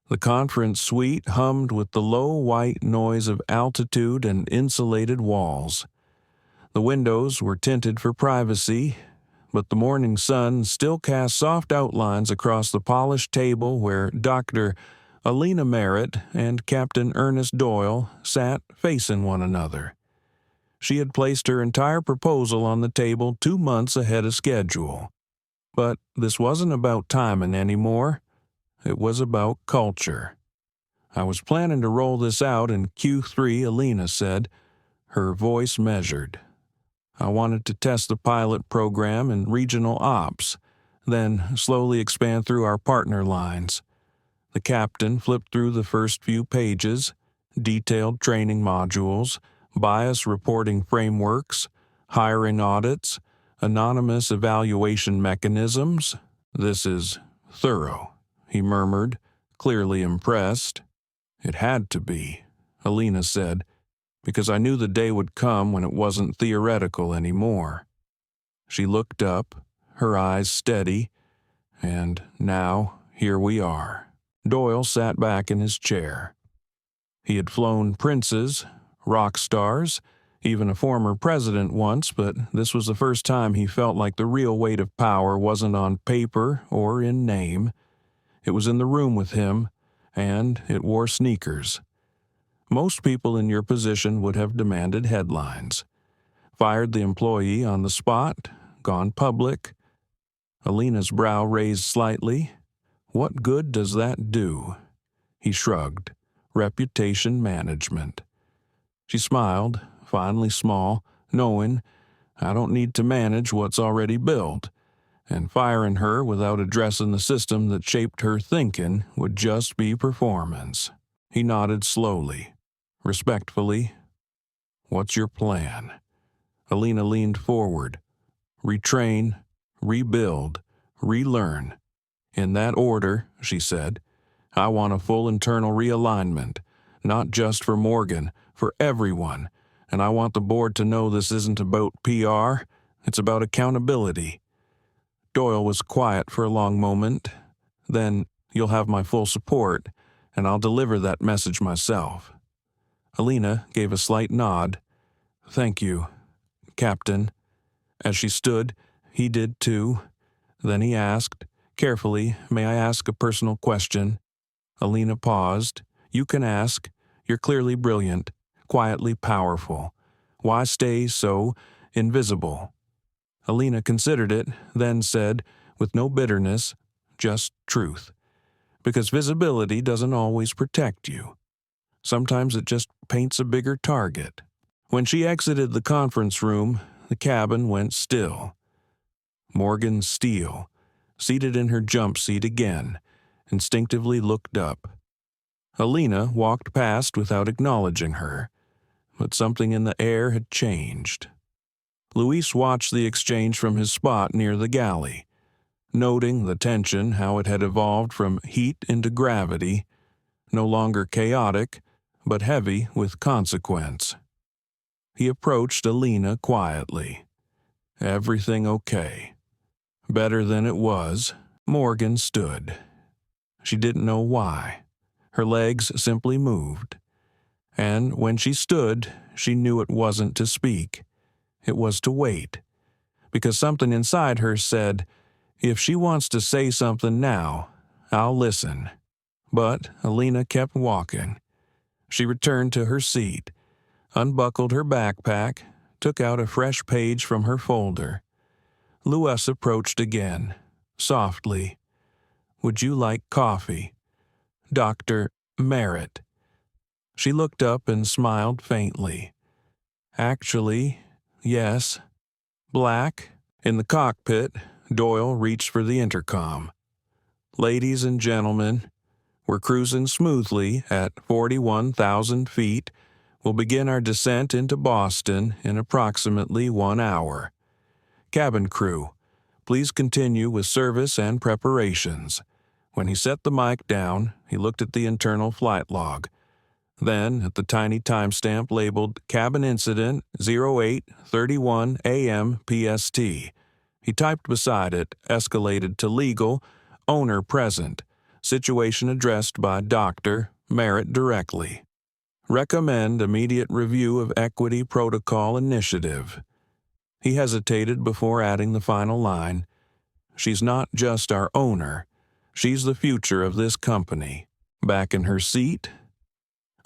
The conference suite hummed with the low white noise of altitude and insulated walls. The windows were tinted for privacy, but the morning sun still cast soft outlines across the polished table where Dr. Alina Merritt and Captain Ernest Doyle sat facing one another. She had placed her entire proposal on the table 2 months ahead of schedule. But this wasn't about timing anymore. It was about culture. "I was planning to roll this out in Q3, Alina said, her voice measured. "I wanted to test the pilot program in regional ops, then slowly expand through our partner lines." The captain flipped through the first few pages, detailed training modules, bias reporting frameworks, hiring audits, anonymous evaluation mechanisms. "This is thorough," he murmured, clearly impressed. "It had to be," Alina said, "because I knew the day would come when it wasn't theoretical anymore." She looked up, her eyes steady, and now here we are. Doyle sat back in his chair. He had flown princes, rock stars, even a former president once, but this was the first time he felt like the real weight of power wasn't on paper or in name. It was in the room with him, and it wore sneakers. Most people in your position would have demanded headlines. Fired the employee on the spot, gone public. Alina's brow raised slightly. What good does that do? He shrugged. Reputation management. She smiled, finally small, knowing, I don't need to manage what's already built, and firing her without addressing the system that shaped her thinking would just be performance. He nodded slowly, respectfully. What's your plan? Alina leaned forward. Retrain, rebuild, relearn. In that order, she said. I want a full internal realignment, not just for Morgan, for everyone, and I want the board to know this isn't about PR, it's about accountability." Doyle was quiet for a long moment. Then, "You'll have my full support, and I'll deliver that message myself." Alina gave a slight nod. "Thank you, Captain." As she stood, he did too. Then he asked, carefully, "May I ask a personal question?" Alina paused. "You can ask. You're clearly brilliant, quietly powerful. Why stay so invisible?" Alina considered it, then said, with no bitterness, just truth. "Because visibility doesn't always protect you. Sometimes it just paints a bigger target." When she exited the conference room, the cabin went still. Morgan Steele, seated in her jump seat again, instinctively looked up. Alina walked past without acknowledging her, but something in the air had changed. Luis watched the exchange from his spot near the galley, noting the tension, how it had evolved from heat into gravity, no longer chaotic, but heavy with consequence. He approached Alina quietly. "Everything okay?" Better than it was. Morgan stood. She didn't know why. Her legs simply moved. And when she stood, she knew it wasn't to speak. It was to wait. Because something inside her said, "If she wants to say something now, I'll listen." But Alina kept walking. She returned to her seat, unbuckled her backpack, took out a fresh page from her folder. Luis approached again, softly. "Would you like coffee? Dr. Merritt." She looked up and smiled faintly. "Actually, yes." Black. In the cockpit, Doyle reached for the intercom. "Ladies and gentlemen, we're cruising smoothly at 41,000 feet. We'll begin our descent into Boston in approximately 1 hour. Cabin crew, please continue with service and preparations." When he set the mic down, he looked at the internal flight log. Then at the tiny timestamp labeled Cabin Incident 08:31 a.m. PST. He typed beside it, "Escalated to legal, owner present, situation addressed by Dr. Merritt directly. Recommend immediate review of equity protocol initiative." He hesitated before adding the final line, "She's not just our owner, she's the future of this company." Back in her seat,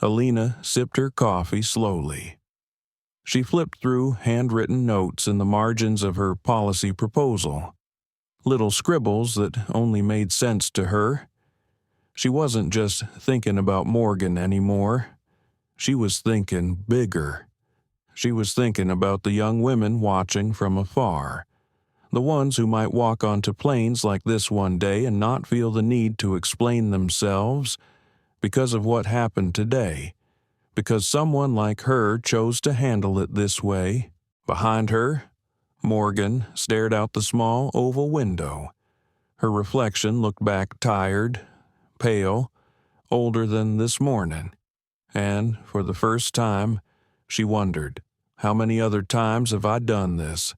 Alina sipped her coffee slowly. She flipped through handwritten notes in the margins of her policy proposal. Little scribbles that only made sense to her. She wasn't just thinking about Morgan anymore. She was thinking bigger. She was thinking about the young women watching from afar. The ones who might walk onto planes like this one day and not feel the need to explain themselves because of what happened today. Because someone like her chose to handle it this way. Behind her, Morgan stared out the small oval window. Her reflection looked back tired, pale, older than this morning. And, for the first time, she wondered, how many other times have I done this?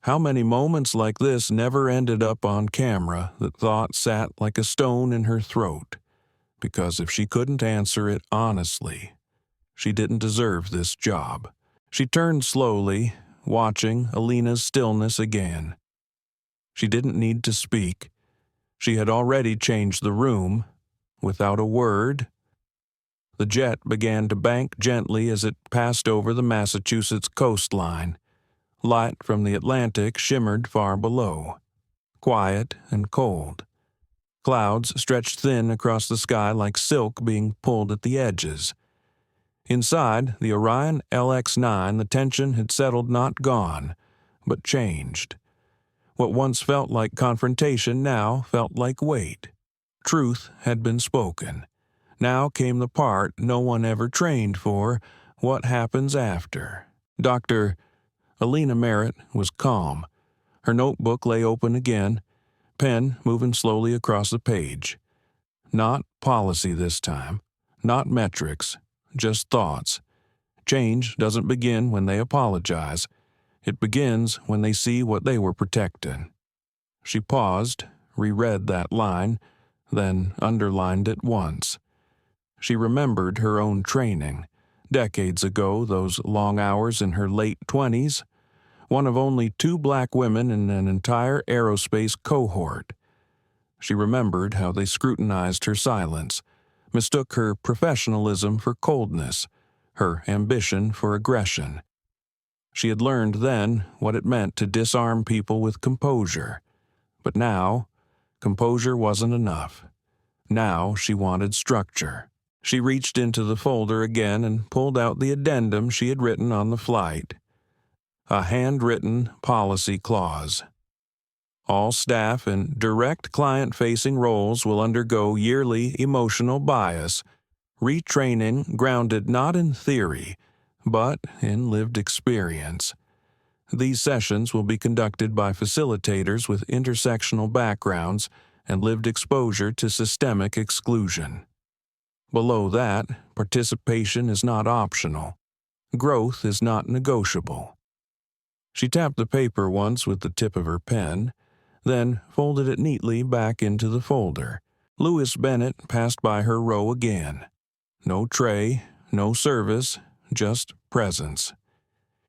How many moments like this never ended up on camera that thought sat like a stone in her throat? Because if she couldn't answer it honestly, she didn't deserve this job. She turned slowly, watching Alina's stillness again. She didn't need to speak. She had already changed the room. Without a word, the jet began to bank gently as it passed over the Massachusetts coastline. Light from the Atlantic shimmered far below, quiet and cold. Clouds stretched thin across the sky like silk being pulled at the edges. Inside the Orion LX-9, the tension had settled, not gone, but changed. What once felt like confrontation now felt like weight. Truth had been spoken. Now came the part no one ever trained for, what happens after. Dr. Alina Merritt was calm. Her notebook lay open again, pen moving slowly across the page. Not policy this time, not metrics, just thoughts. Change doesn't begin when they apologize. It begins when they see what they were protecting. She paused, reread that line, then underlined it once. She remembered her own training. Decades ago, those long hours in her late 20s, one of only 2 black women in an entire aerospace cohort. She remembered how they scrutinized her silence, mistook her professionalism for coldness, her ambition for aggression. She had learned then what it meant to disarm people with composure. But now, composure wasn't enough. Now she wanted structure. She reached into the folder again and pulled out the addendum she had written on the flight. A handwritten policy clause. All staff in direct client-facing roles will undergo yearly emotional bias, retraining grounded not in theory, but in lived experience. These sessions will be conducted by facilitators with intersectional backgrounds and lived exposure to systemic exclusion. Below that, participation is not optional. Growth is not negotiable. She tapped the paper once with the tip of her pen, then folded it neatly back into the folder. Louis Bennett passed by her row again. No tray, no service, just presence.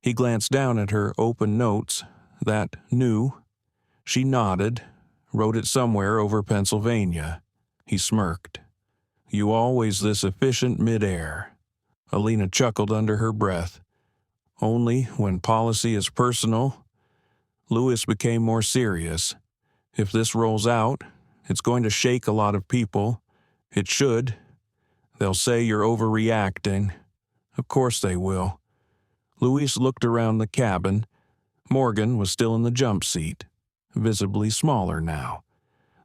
He glanced down at her open notes, that new. She nodded, wrote it somewhere over Pennsylvania. He smirked. You always this efficient midair. Alina chuckled under her breath. Only when policy is personal. Louis became more serious. If this rolls out, it's going to shake a lot of people. It should. They'll say you're overreacting. Of course they will. Louis looked around the cabin. Morgan was still in the jump seat, visibly smaller now.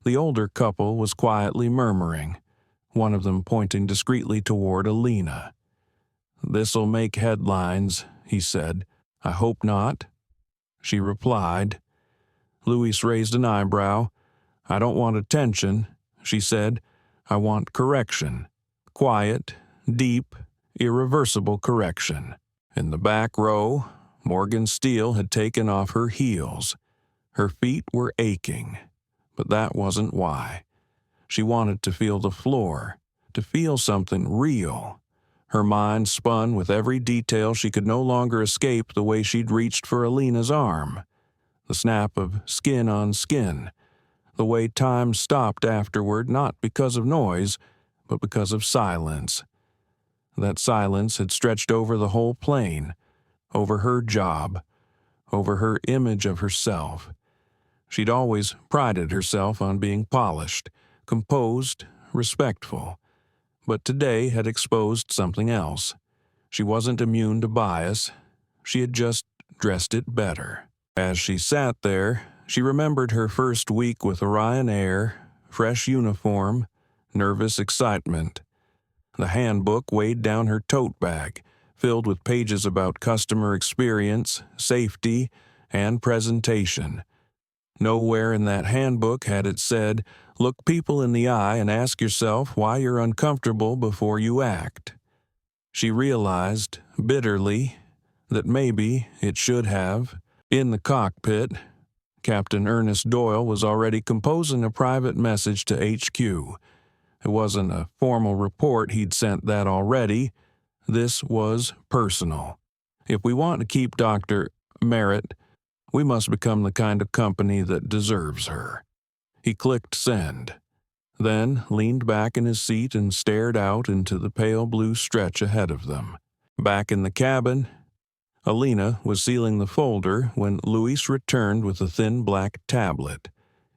The older couple was quietly murmuring, one of them pointing discreetly toward Alina. This'll make headlines, he said. I hope not. She replied. Louis raised an eyebrow. I don't want attention, she said. I want correction. Quiet, deep, irreversible correction. In the back row, Morgan Steele had taken off her heels. Her feet were aching, but that wasn't why. She wanted to feel the floor, to feel something real. Her mind spun with every detail she could no longer escape the way she'd reached for Alina's arm. The snap of skin on skin. The way time stopped afterward, not because of noise, but because of silence. That silence had stretched over the whole plane, over her job, over her image of herself. She'd always prided herself on being polished, composed, respectful, but today had exposed something else. She wasn't immune to bias. She had just dressed it better. As she sat there, she remembered her first week with Orion Air, fresh uniform, nervous excitement. The handbook weighed down her tote bag, filled with pages about customer experience, safety, and presentation. Nowhere in that handbook had it said, look people in the eye and ask yourself why you're uncomfortable before you act. She realized, bitterly, that maybe it should have. In the cockpit, Captain Ernest Doyle was already composing a private message to HQ. It wasn't a formal report, he'd sent that already. This was personal. If we want to keep Dr. Merritt, we must become the kind of company that deserves her. He clicked send, then leaned back in his seat and stared out into the pale blue stretch ahead of them. Back in the cabin, Alina was sealing the folder when Louis returned with a thin black tablet.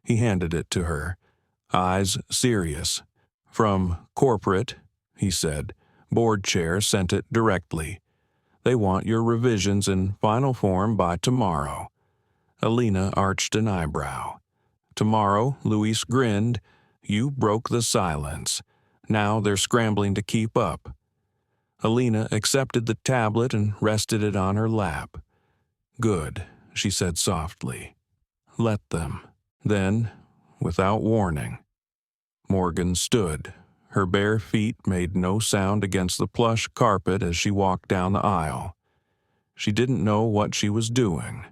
He handed it to her, eyes serious. From corporate, he said. Board chair sent it directly. They want your revisions in final form by tomorrow. Alina arched an eyebrow. Tomorrow, Louis grinned. You broke the silence. Now they're scrambling to keep up. Alina accepted the tablet and rested it on her lap. Good, she said softly. Let them. Then, without warning, Morgan stood. Her bare feet made no sound against the plush carpet as she walked down the aisle. She didn't know what she was doing.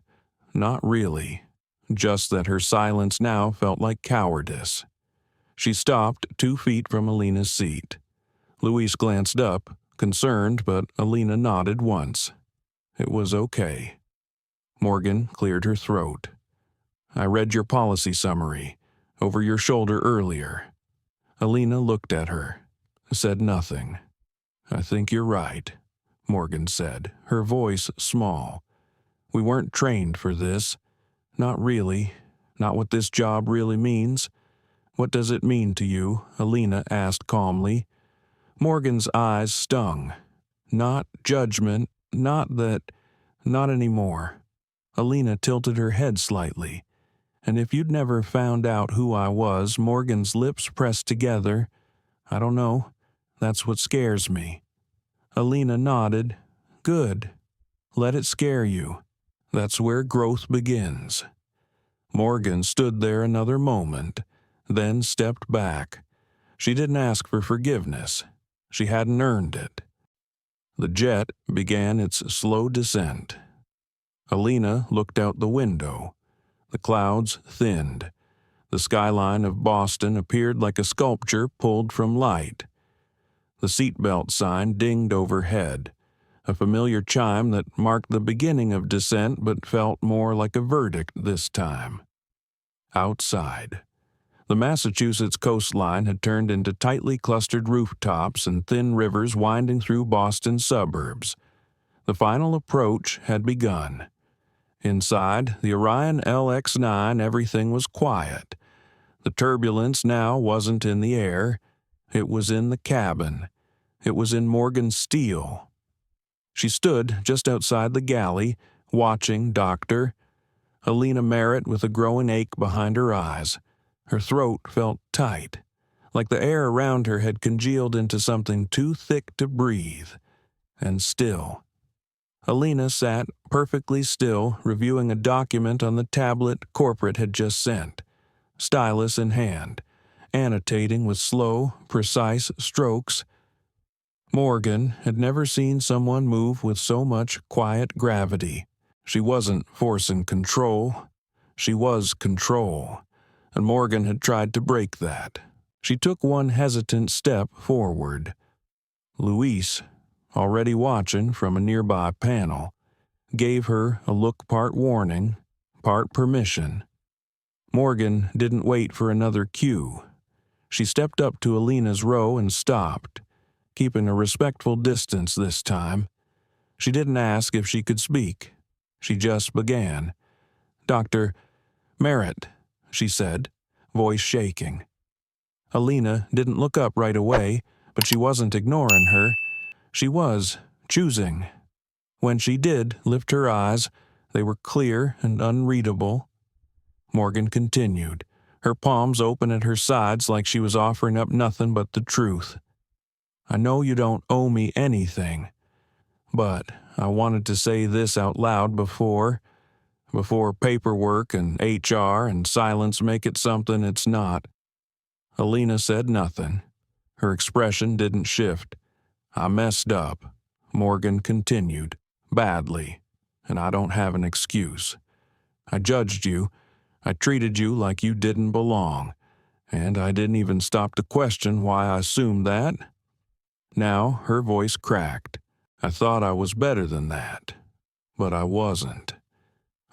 Not really. Just that her silence now felt like cowardice. She stopped 2 feet from Alina's seat. Luis glanced up, concerned, but Alina nodded once. It was okay. Morgan cleared her throat. I read your policy summary, over your shoulder earlier. Alina looked at her, said nothing. I think you're right, Morgan said, her voice small. We weren't trained for this. Not really. Not what this job really means. What does it mean to you? Alina asked calmly. Morgan's eyes stung. Not judgment, not anymore. Alina tilted her head slightly. And if you'd never found out who I was, Morgan's lips pressed together. I don't know. That's what scares me. Alina nodded. Good. Let it scare you. That's where growth begins. Morgan stood there another moment, then stepped back. She didn't ask for forgiveness. She hadn't earned it. The jet began its slow descent. Alina looked out the window. The clouds thinned. The skyline of Boston appeared like a sculpture pulled from light. The seatbelt sign dinged overhead, a familiar chime that marked the beginning of descent but felt more like a verdict this time. Outside, the Massachusetts coastline had turned into tightly clustered rooftops and thin rivers winding through Boston's suburbs. The final approach had begun. Inside the Orion LX-9, everything was quiet. The turbulence now wasn't in the air. It was in the cabin. It was in Morgan's steel. She stood just outside the galley, watching Dr. Alina Merritt with a growing ache behind her eyes. Her throat felt tight, like the air around her had congealed into something too thick to breathe. And still. Alina sat perfectly still, reviewing a document on the tablet corporate had just sent, stylus in hand, annotating with slow, precise strokes. Morgan had never seen someone move with so much quiet gravity. She wasn't forcing control. She was control, and Morgan had tried to break that. She took one hesitant step forward. Luis, already watching from a nearby panel, gave her a look part warning, part permission. Morgan didn't wait for another cue. She stepped up to Alina's row and stopped, keeping a respectful distance this time. She didn't ask if she could speak. She just began. Dr. Merritt, she said, voice shaking. Alina didn't look up right away, but she wasn't ignoring her. She was choosing. When she did lift her eyes, they were clear and unreadable. Morgan continued, her palms open at her sides like she was offering up nothing but the truth. I know you don't owe me anything, but I wanted to say this out loud before paperwork and HR and silence make it something it's not. Alina said nothing. Her expression didn't shift. I messed up, Morgan continued, badly, and I don't have an excuse. I judged you. I treated you like you didn't belong, and I didn't even stop to question why I assumed that. Now her voice cracked. I thought I was better than that, but I wasn't.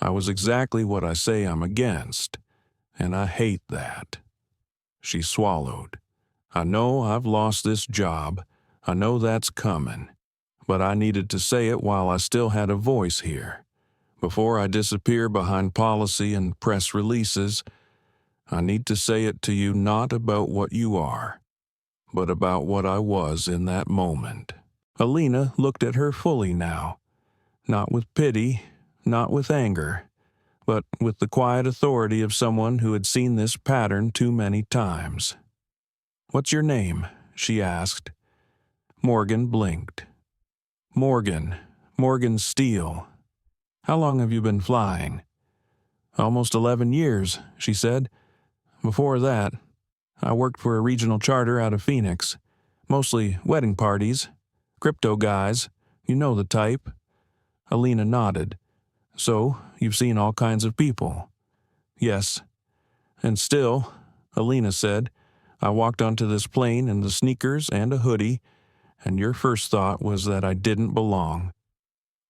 I was exactly what I say I'm against, and I hate that. She swallowed. I know I've lost this job. I know that's coming, but I needed to say it while I still had a voice here. Before I disappear behind policy and press releases, I need to say it to you not about what you are, but about what I was in that moment. Alina looked at her fully now, not with pity, not with anger, but with the quiet authority of someone who had seen this pattern too many times. What's your name? She asked. Morgan blinked. Morgan Steele. How long have you been flying? Almost 11 years, she said. Before that, I worked for a regional charter out of Phoenix. Mostly wedding parties. Crypto guys. You know the type." Alina nodded. "So, you've seen all kinds of people." "Yes." "And still," Alina said, "I walked onto this plane in the sneakers and a hoodie, and your first thought was that I didn't belong."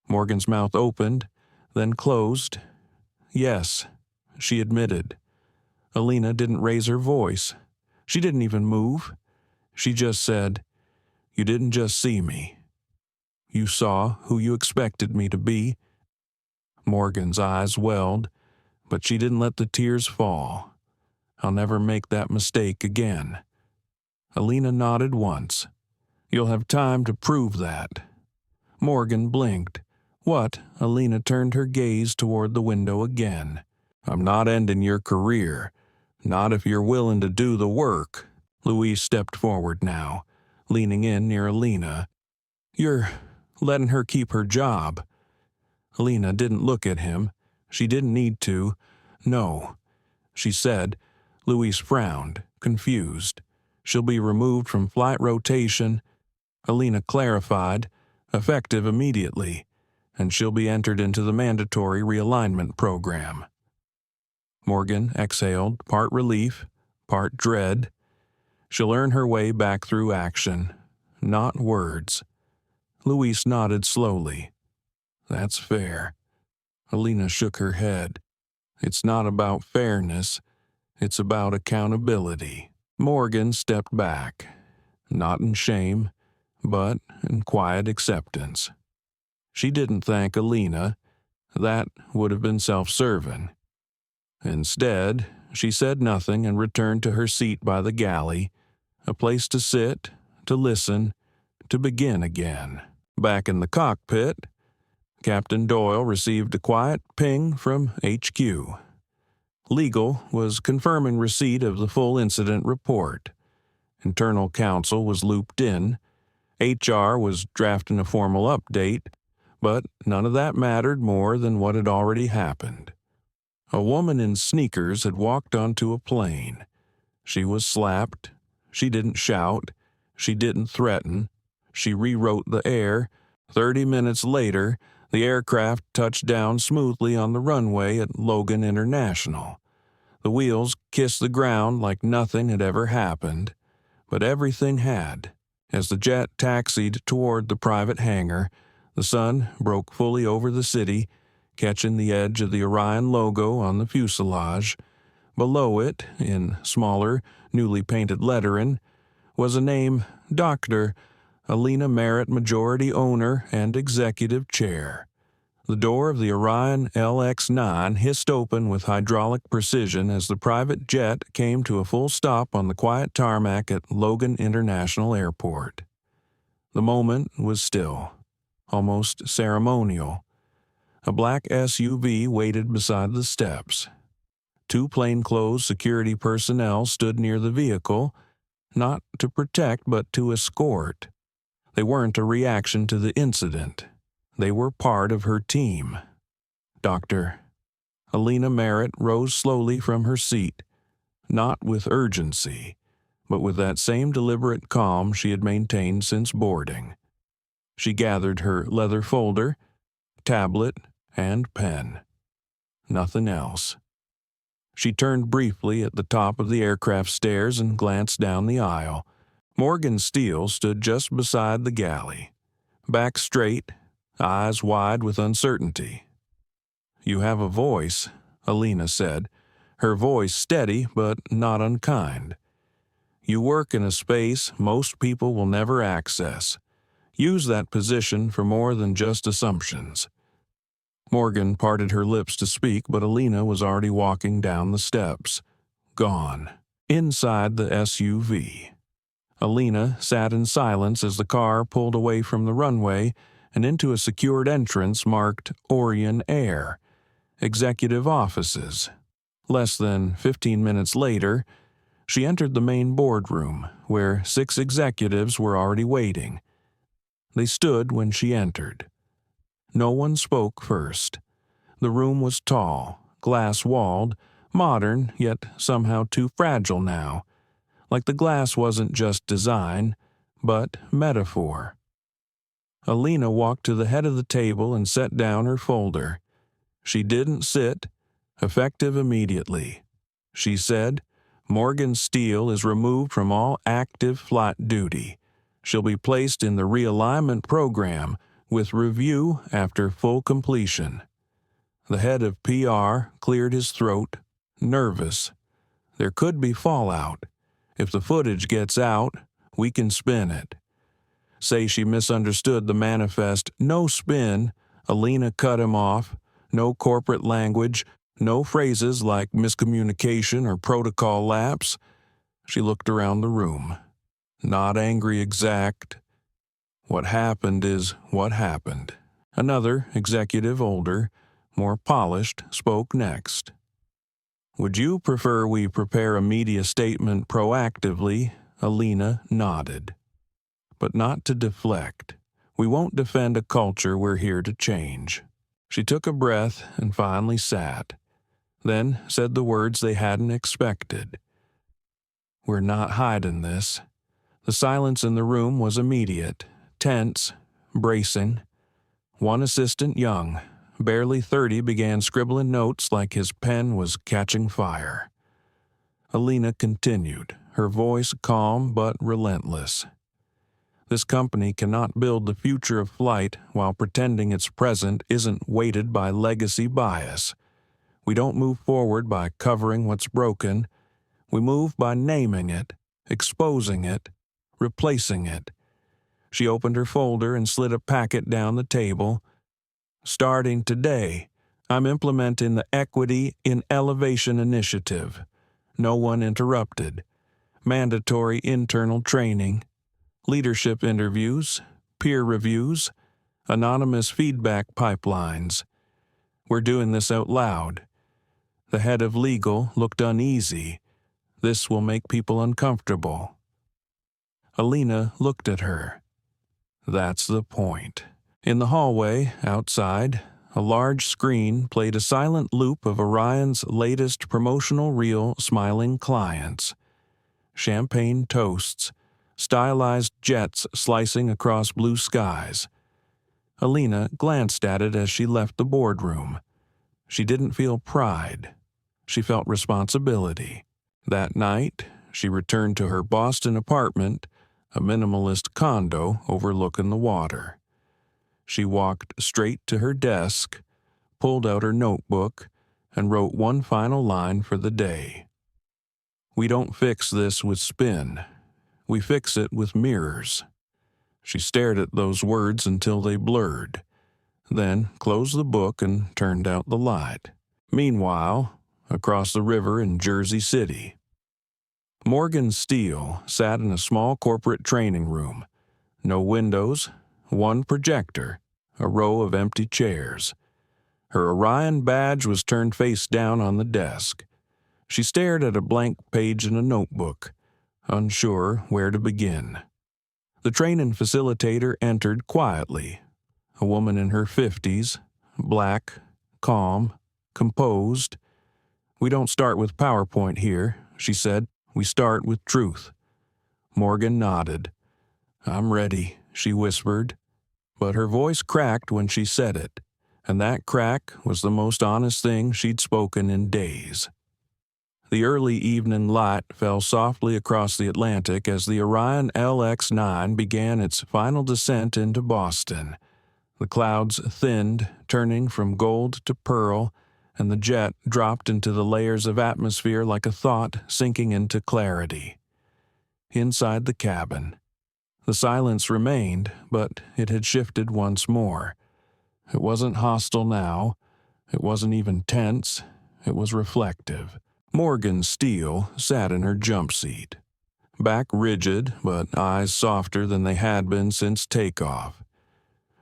Morgan's mouth opened, then closed. "Yes," she admitted. Alina didn't raise her voice. She didn't even move. She just said, "You didn't just see me. You saw who you expected me to be." Morgan's eyes welled, but she didn't let the tears fall. "I'll never make that mistake again." Alina nodded once. "You'll have time to prove that." Morgan blinked. "What?" Alina turned her gaze toward the window again. "I'm not ending your career. Not if you're willing to do the work." Louise stepped forward now, leaning in near Alina. "You're letting her keep her job." Alina didn't look at him. She didn't need to. "No," she said. Louise frowned, confused. "She'll be removed from flight rotation," Alina clarified, "effective immediately, and she'll be entered into the mandatory realignment program." Morgan exhaled, part relief, part dread. "She'll earn her way back through action, not words." Louise nodded slowly. "That's fair." Alina shook her head. "It's not about fairness. It's about accountability." Morgan stepped back, not in shame, but in quiet acceptance. She didn't thank Alina. That would have been self-serving. Instead, she said nothing and returned to her seat by the galley, a place to sit, to listen, to begin again. Back in the cockpit, Captain Doyle received a quiet ping from HQ. Legal was confirming receipt of the full incident report. Internal counsel was looped in. HR was drafting a formal update, but none of that mattered more than what had already happened. A woman in sneakers had walked onto a plane. She was slapped. She didn't shout. She didn't threaten. She rewrote the air. 30 minutes later, the aircraft touched down smoothly on the runway at Logan International. The wheels kissed the ground like nothing had ever happened, but everything had. As the jet taxied toward the private hangar, the sun broke fully over the city, catching the edge of the Orion logo on the fuselage. Below it, in smaller, newly painted lettering, was a name, Dr. Alina Merritt, majority owner and executive chair. The door of the Orion LX-9 hissed open with hydraulic precision as the private jet came to a full stop on the quiet tarmac at Logan International Airport. The moment was still, almost ceremonial. A black SUV waited beside the steps. 2 plainclothes security personnel stood near the vehicle, not to protect but to escort. They weren't a reaction to the incident. They were part of her team. Dr. Alina Merritt rose slowly from her seat, not with urgency, but with that same deliberate calm she had maintained since boarding. She gathered her leather folder, tablet, and pen. Nothing else. She turned briefly at the top of the aircraft stairs and glanced down the aisle. Morgan Steele stood just beside the galley, back straight, eyes wide with uncertainty. "You have a voice," Alina said, her voice steady but not unkind. "You work in a space most people will never access. Use that position for more than just assumptions." Morgan parted her lips to speak, but Alina was already walking down the steps. Gone. Inside the SUV. Alina sat in silence as the car pulled away from the runway and into a secured entrance marked Orion Air, Executive Offices. Less than 15 minutes later, she entered the main boardroom, where 6 executives were already waiting. They stood when she entered. No one spoke first. The room was tall, glass-walled, modern, yet somehow too fragile now. like the glass wasn't just design, but metaphor. Alina walked to the head of the table and set down her folder. She didn't sit, effective immediately. She said, "Morgan Steele is removed from all active flight duty. She'll be placed in the realignment program with review after full completion." The head of PR cleared his throat, nervous. There could be fallout. If the footage gets out, we can spin it. Say she misunderstood the manifest, no spin. Alina cut him off. No corporate language, no phrases like miscommunication or protocol lapse. She looked around the room. Not angry exact. What happened is what happened. Another executive, older, more polished, spoke next. "Would you prefer we prepare a media statement proactively?" Alina nodded. "But not to deflect. We won't defend a culture we're here to change." She took a breath and finally sat, then said the words they hadn't expected. "We're not hiding this." The silence in the room was immediate, tense, bracing. One assistant, young, barely 30, began scribbling notes like his pen was catching fire. Alina continued, her voice calm but relentless. "This company cannot build the future of flight while pretending its present isn't weighted by legacy bias. We don't move forward by covering what's broken. We move by naming it, exposing it, replacing it." She opened her folder and slid a packet down the table. "Starting today, I'm implementing the Equity in Elevation initiative. No one interrupted. Mandatory internal training. Leadership interviews, peer reviews, anonymous feedback pipelines. We're doing this out loud." The head of legal looked uneasy. "This will make people uncomfortable." Alina looked at her. "That's the point." In the hallway, outside, a large screen played a silent loop of Orion's latest promotional reel, smiling clients. Champagne toasts, stylized jets slicing across blue skies. Alina glanced at it as she left the boardroom. She didn't feel pride. She felt responsibility. That night, she returned to her Boston apartment, a minimalist condo overlooking the water. She walked straight to her desk, pulled out her notebook, and wrote one final line for the day. "We don't fix this with spin. We fix it with mirrors." She stared at those words until they blurred, then closed the book and turned out the light. Meanwhile, across the river in Jersey City, Morgan Steele sat in a small corporate training room. No windows, one projector, a row of empty chairs. Her Orion badge was turned face down on the desk. She stared at a blank page in a notebook, unsure where to begin. The training facilitator entered quietly, a woman in her 50s, black, calm, composed. "We don't start with PowerPoint here," she said. "We start with truth." Morgan nodded. "I'm ready," she whispered. But her voice cracked when she said it, and that crack was the most honest thing she'd spoken in days. The early evening light fell softly across the Atlantic as the Orion LX-9 began its final descent into Boston. The clouds thinned, turning from gold to pearl, and the jet dropped into the layers of atmosphere like a thought sinking into clarity. Inside the cabin, the silence remained, but it had shifted once more. It wasn't hostile now. It wasn't even tense. It was reflective. Morgan Steele sat in her jump seat, back rigid but eyes softer than they had been since takeoff.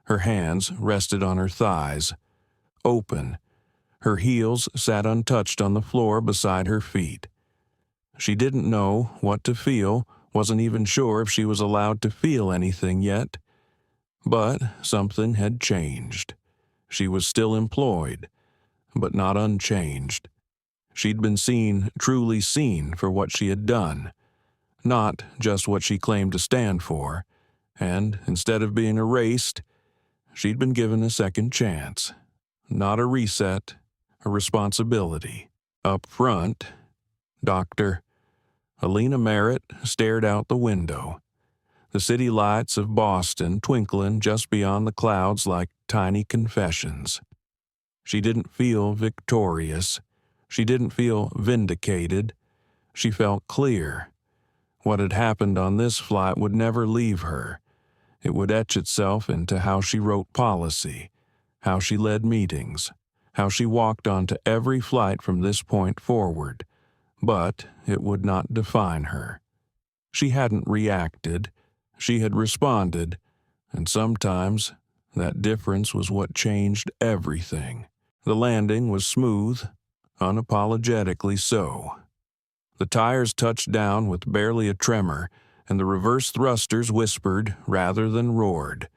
Her hands rested on her thighs, open. Her heels sat untouched on the floor beside her feet. She didn't know what to feel, wasn't even sure if she was allowed to feel anything yet. But something had changed. She was still employed, but not unchanged. She'd been seen, truly seen, for what she had done. not just what she claimed to stand for, and instead of being erased, she'd been given a second chance. Not a reset, a responsibility. Up front, Dr. Alina Merritt stared out the window, the city lights of Boston twinkling just beyond the clouds like tiny confessions. She didn't feel victorious. She didn't feel vindicated. She felt clear. What had happened on this flight would never leave her. It would etch itself into how she wrote policy, how she led meetings, how she walked onto every flight from this point forward. But it would not define her. She hadn't reacted. She had responded, and sometimes that difference was what changed everything. The landing was smooth, unapologetically so. The tires touched down with barely a tremor, and the reverse thrusters whispered rather than roared.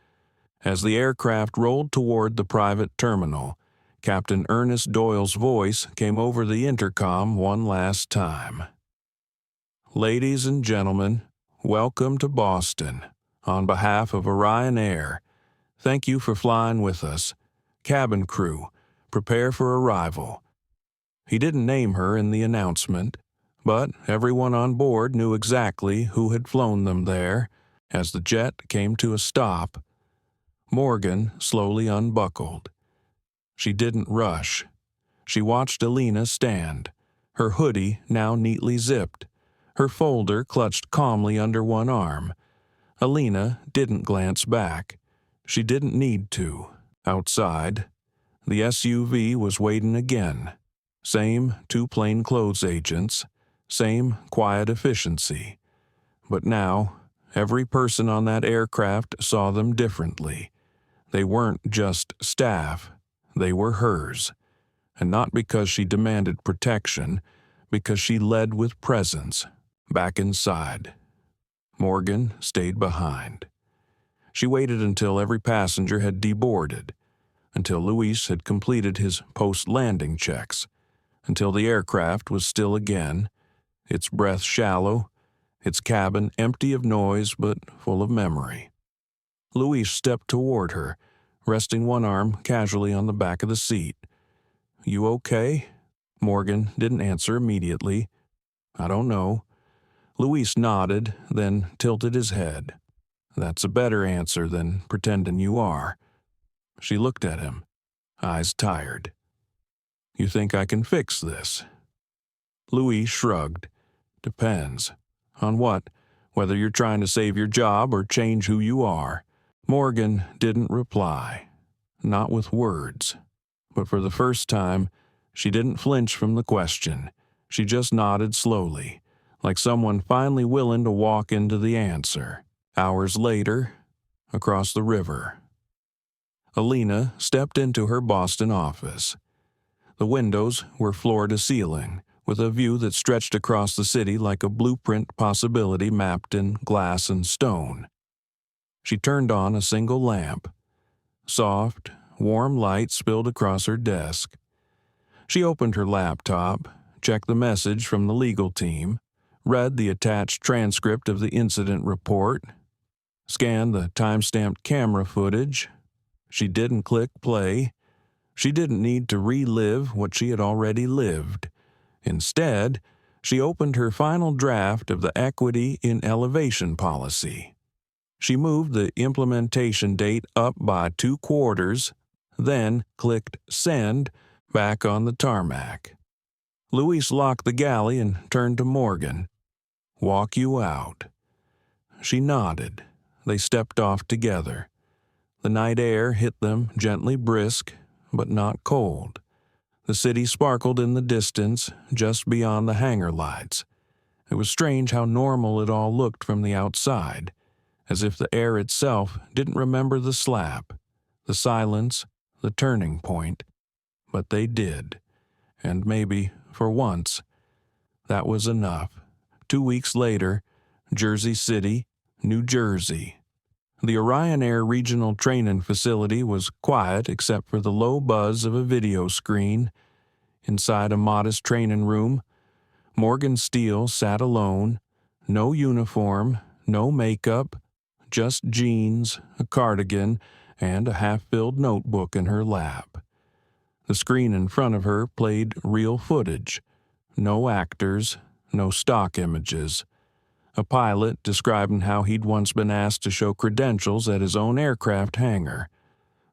As the aircraft rolled toward the private terminal, Captain Ernest Doyle's voice came over the intercom one last time. "Ladies and gentlemen, welcome to Boston. On behalf of Orion Air, thank you for flying with us. Cabin crew, prepare for arrival." He didn't name her in the announcement, but everyone on board knew exactly who had flown them there. As the jet came to a stop, Morgan slowly unbuckled. She didn't rush. She watched Alina stand, her hoodie now neatly zipped, her folder clutched calmly under one arm. Alina didn't glance back. She didn't need to. Outside, the SUV was waiting again. Same two plainclothes agents, same quiet efficiency. But now, every person on that aircraft saw them differently. They weren't just staff. They were hers, and not because she demanded protection, because she led with presence, back inside. Morgan stayed behind. She waited until every passenger had deboarded, until Luis had completed his post-landing checks, until the aircraft was still again, its breath shallow, its cabin empty of noise but full of memory. Luis stepped toward her, resting one arm casually on the back of the seat. "You okay?" Morgan didn't answer immediately. "I don't know." Luis nodded, then tilted his head. "That's a better answer than pretending you are." She looked at him, eyes tired. "You think I can fix this?" Luis shrugged. "Depends. On what? Whether you're trying to save your job or change who you are." Morgan didn't reply. Not with words. But for the first time, she didn't flinch from the question. She just nodded slowly, like someone finally willing to walk into the answer. Hours later, across the river, Alina stepped into her Boston office. The windows were floor to ceiling, with a view that stretched across the city like a blueprint possibility mapped in glass and stone. She turned on a single lamp. Soft, warm light spilled across her desk. She opened her laptop, checked the message from the legal team, read the attached transcript of the incident report, scanned the time-stamped camera footage. She didn't click play. She didn't need to relive what she had already lived. Instead, she opened her final draft of the equity in elevation policy. She moved the implementation date up by 2 quarters, then clicked send back on the tarmac. Luis locked the galley and turned to Morgan. "Walk you out." She nodded. They stepped off together. The night air hit them gently brisk, but not cold. The city sparkled in the distance, just beyond the hangar lights. It was strange how normal it all looked from the outside, as if the air itself didn't remember the slap, the silence, the turning point. But they did. And maybe, for once, that was enough. 2 weeks later, Jersey City, New Jersey. The Orion Air Regional Training Facility was quiet except for the low buzz of a video screen. Inside a modest training room, Morgan Steele sat alone, No uniform, no makeup, just jeans, a cardigan, and a half-filled notebook in her lap. The screen in front of her played real footage. No actors, no stock images. A pilot describing how he'd once been asked to show credentials at his own aircraft hangar.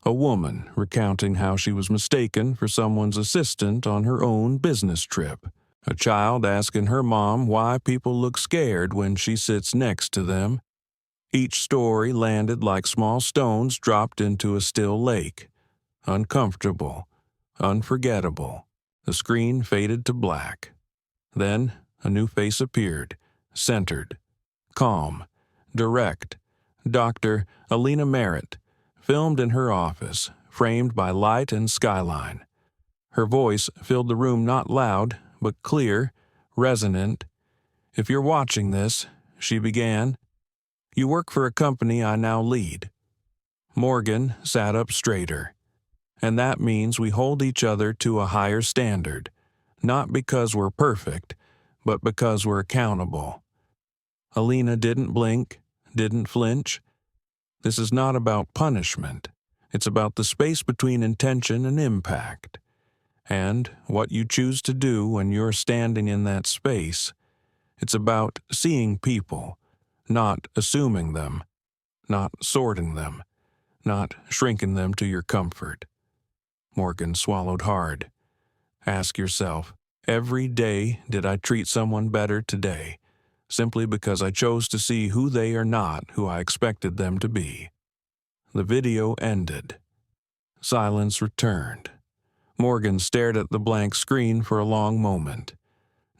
A woman recounting how she was mistaken for someone's assistant on her own business trip. A child asking her mom why people look scared when she sits next to them. Each story landed like small stones dropped into a still lake. Uncomfortable. Unforgettable. The screen faded to black. Then a new face appeared, centered, calm, direct. Dr. Alina Merritt, filmed in her office, framed by light and skyline. Her voice filled the room not loud, but clear, resonant. "If you're watching this," she began, "you work for a company I now lead." Morgan sat up straighter. "And that means we hold each other to a higher standard, not because we're perfect, but because we're accountable." Alina didn't blink, didn't flinch. This is not about punishment. It's about the space between intention and impact. And what you choose to do when you're standing in that space. It's about seeing people, not assuming them, not sorting them, not shrinking them to your comfort. Morgan swallowed hard. Ask yourself, every day did I treat someone better today, simply because I chose to see who they are not who I expected them to be. The video ended. Silence returned. Morgan stared at the blank screen for a long moment.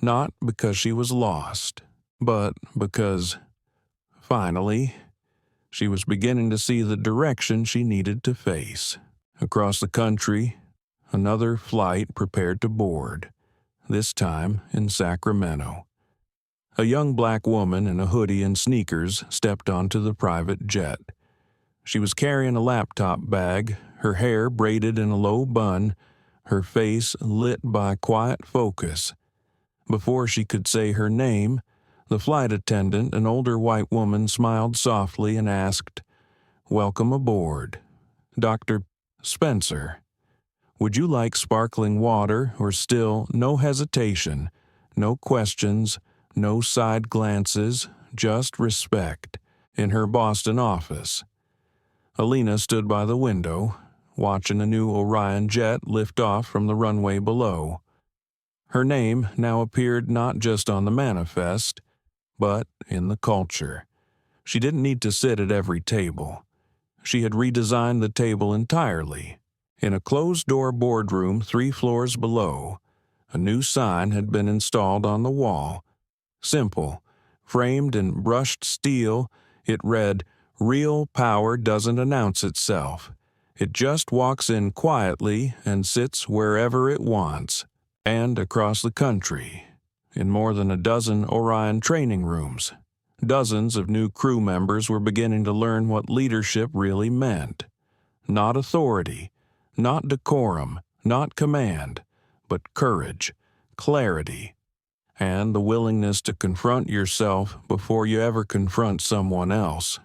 Not because she was lost, but because, finally, she was beginning to see the direction she needed to face. Across the country, another flight prepared to board, this time in Sacramento. A young black woman in a hoodie and sneakers stepped onto the private jet. She was carrying a laptop bag, her hair braided in a low bun, her face lit by quiet focus. Before she could say her name, the flight attendant, an older white woman, smiled softly and asked, "Welcome aboard. Dr. Spencer. Would you like sparkling water or still no hesitation, no questions, no side glances, just respect?" In her Boston office. Alina stood by the window, watching a new Orion jet lift off from the runway below. Her name now appeared not just on the manifest, but in the culture. She didn't need to sit at every table. She had redesigned the table entirely. In a closed-door boardroom 3 floors below, a new sign had been installed on the wall. Simple, framed in brushed steel, it read, "Real power doesn't announce itself. It just walks in quietly and sits wherever it wants." And across the country, in more than a dozen Orion training rooms, dozens of new crew members were beginning to learn what leadership really meant. Not authority, not decorum, not command, but courage, clarity, and the willingness to confront yourself before you ever confront someone else.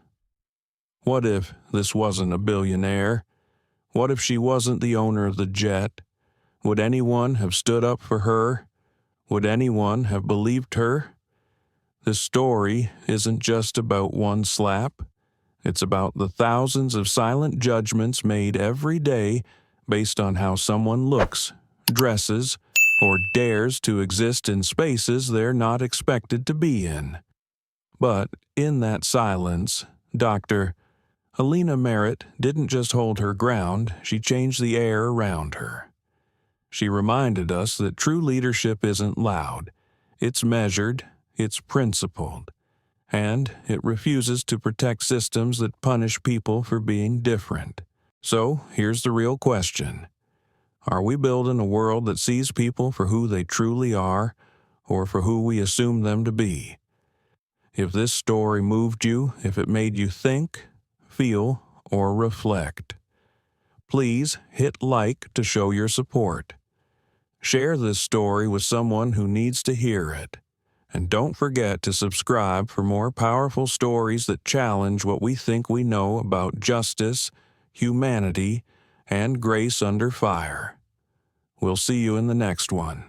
What if this wasn't a billionaire? What if she wasn't the owner of the jet? Would anyone have stood up for her? Would anyone have believed her? This story isn't just about one slap. It's about the thousands of silent judgments made every day based on how someone looks, dresses, or dares to exist in spaces they're not expected to be in. But in that silence, Dr. Alina Merritt didn't just hold her ground, she changed the air around her. She reminded us that true leadership isn't loud. It's measured, it's principled, and it refuses to protect systems that punish people for being different. So, here's the real question. Are we building a world that sees people for who they truly are, or for who we assume them to be? If this story moved you, if it made you think, feel, or reflect, please hit like to show your support. Share this story with someone who needs to hear it. And don't forget to subscribe for more powerful stories that challenge what we think we know about justice, humanity, and grace under fire. We'll see you in the next one.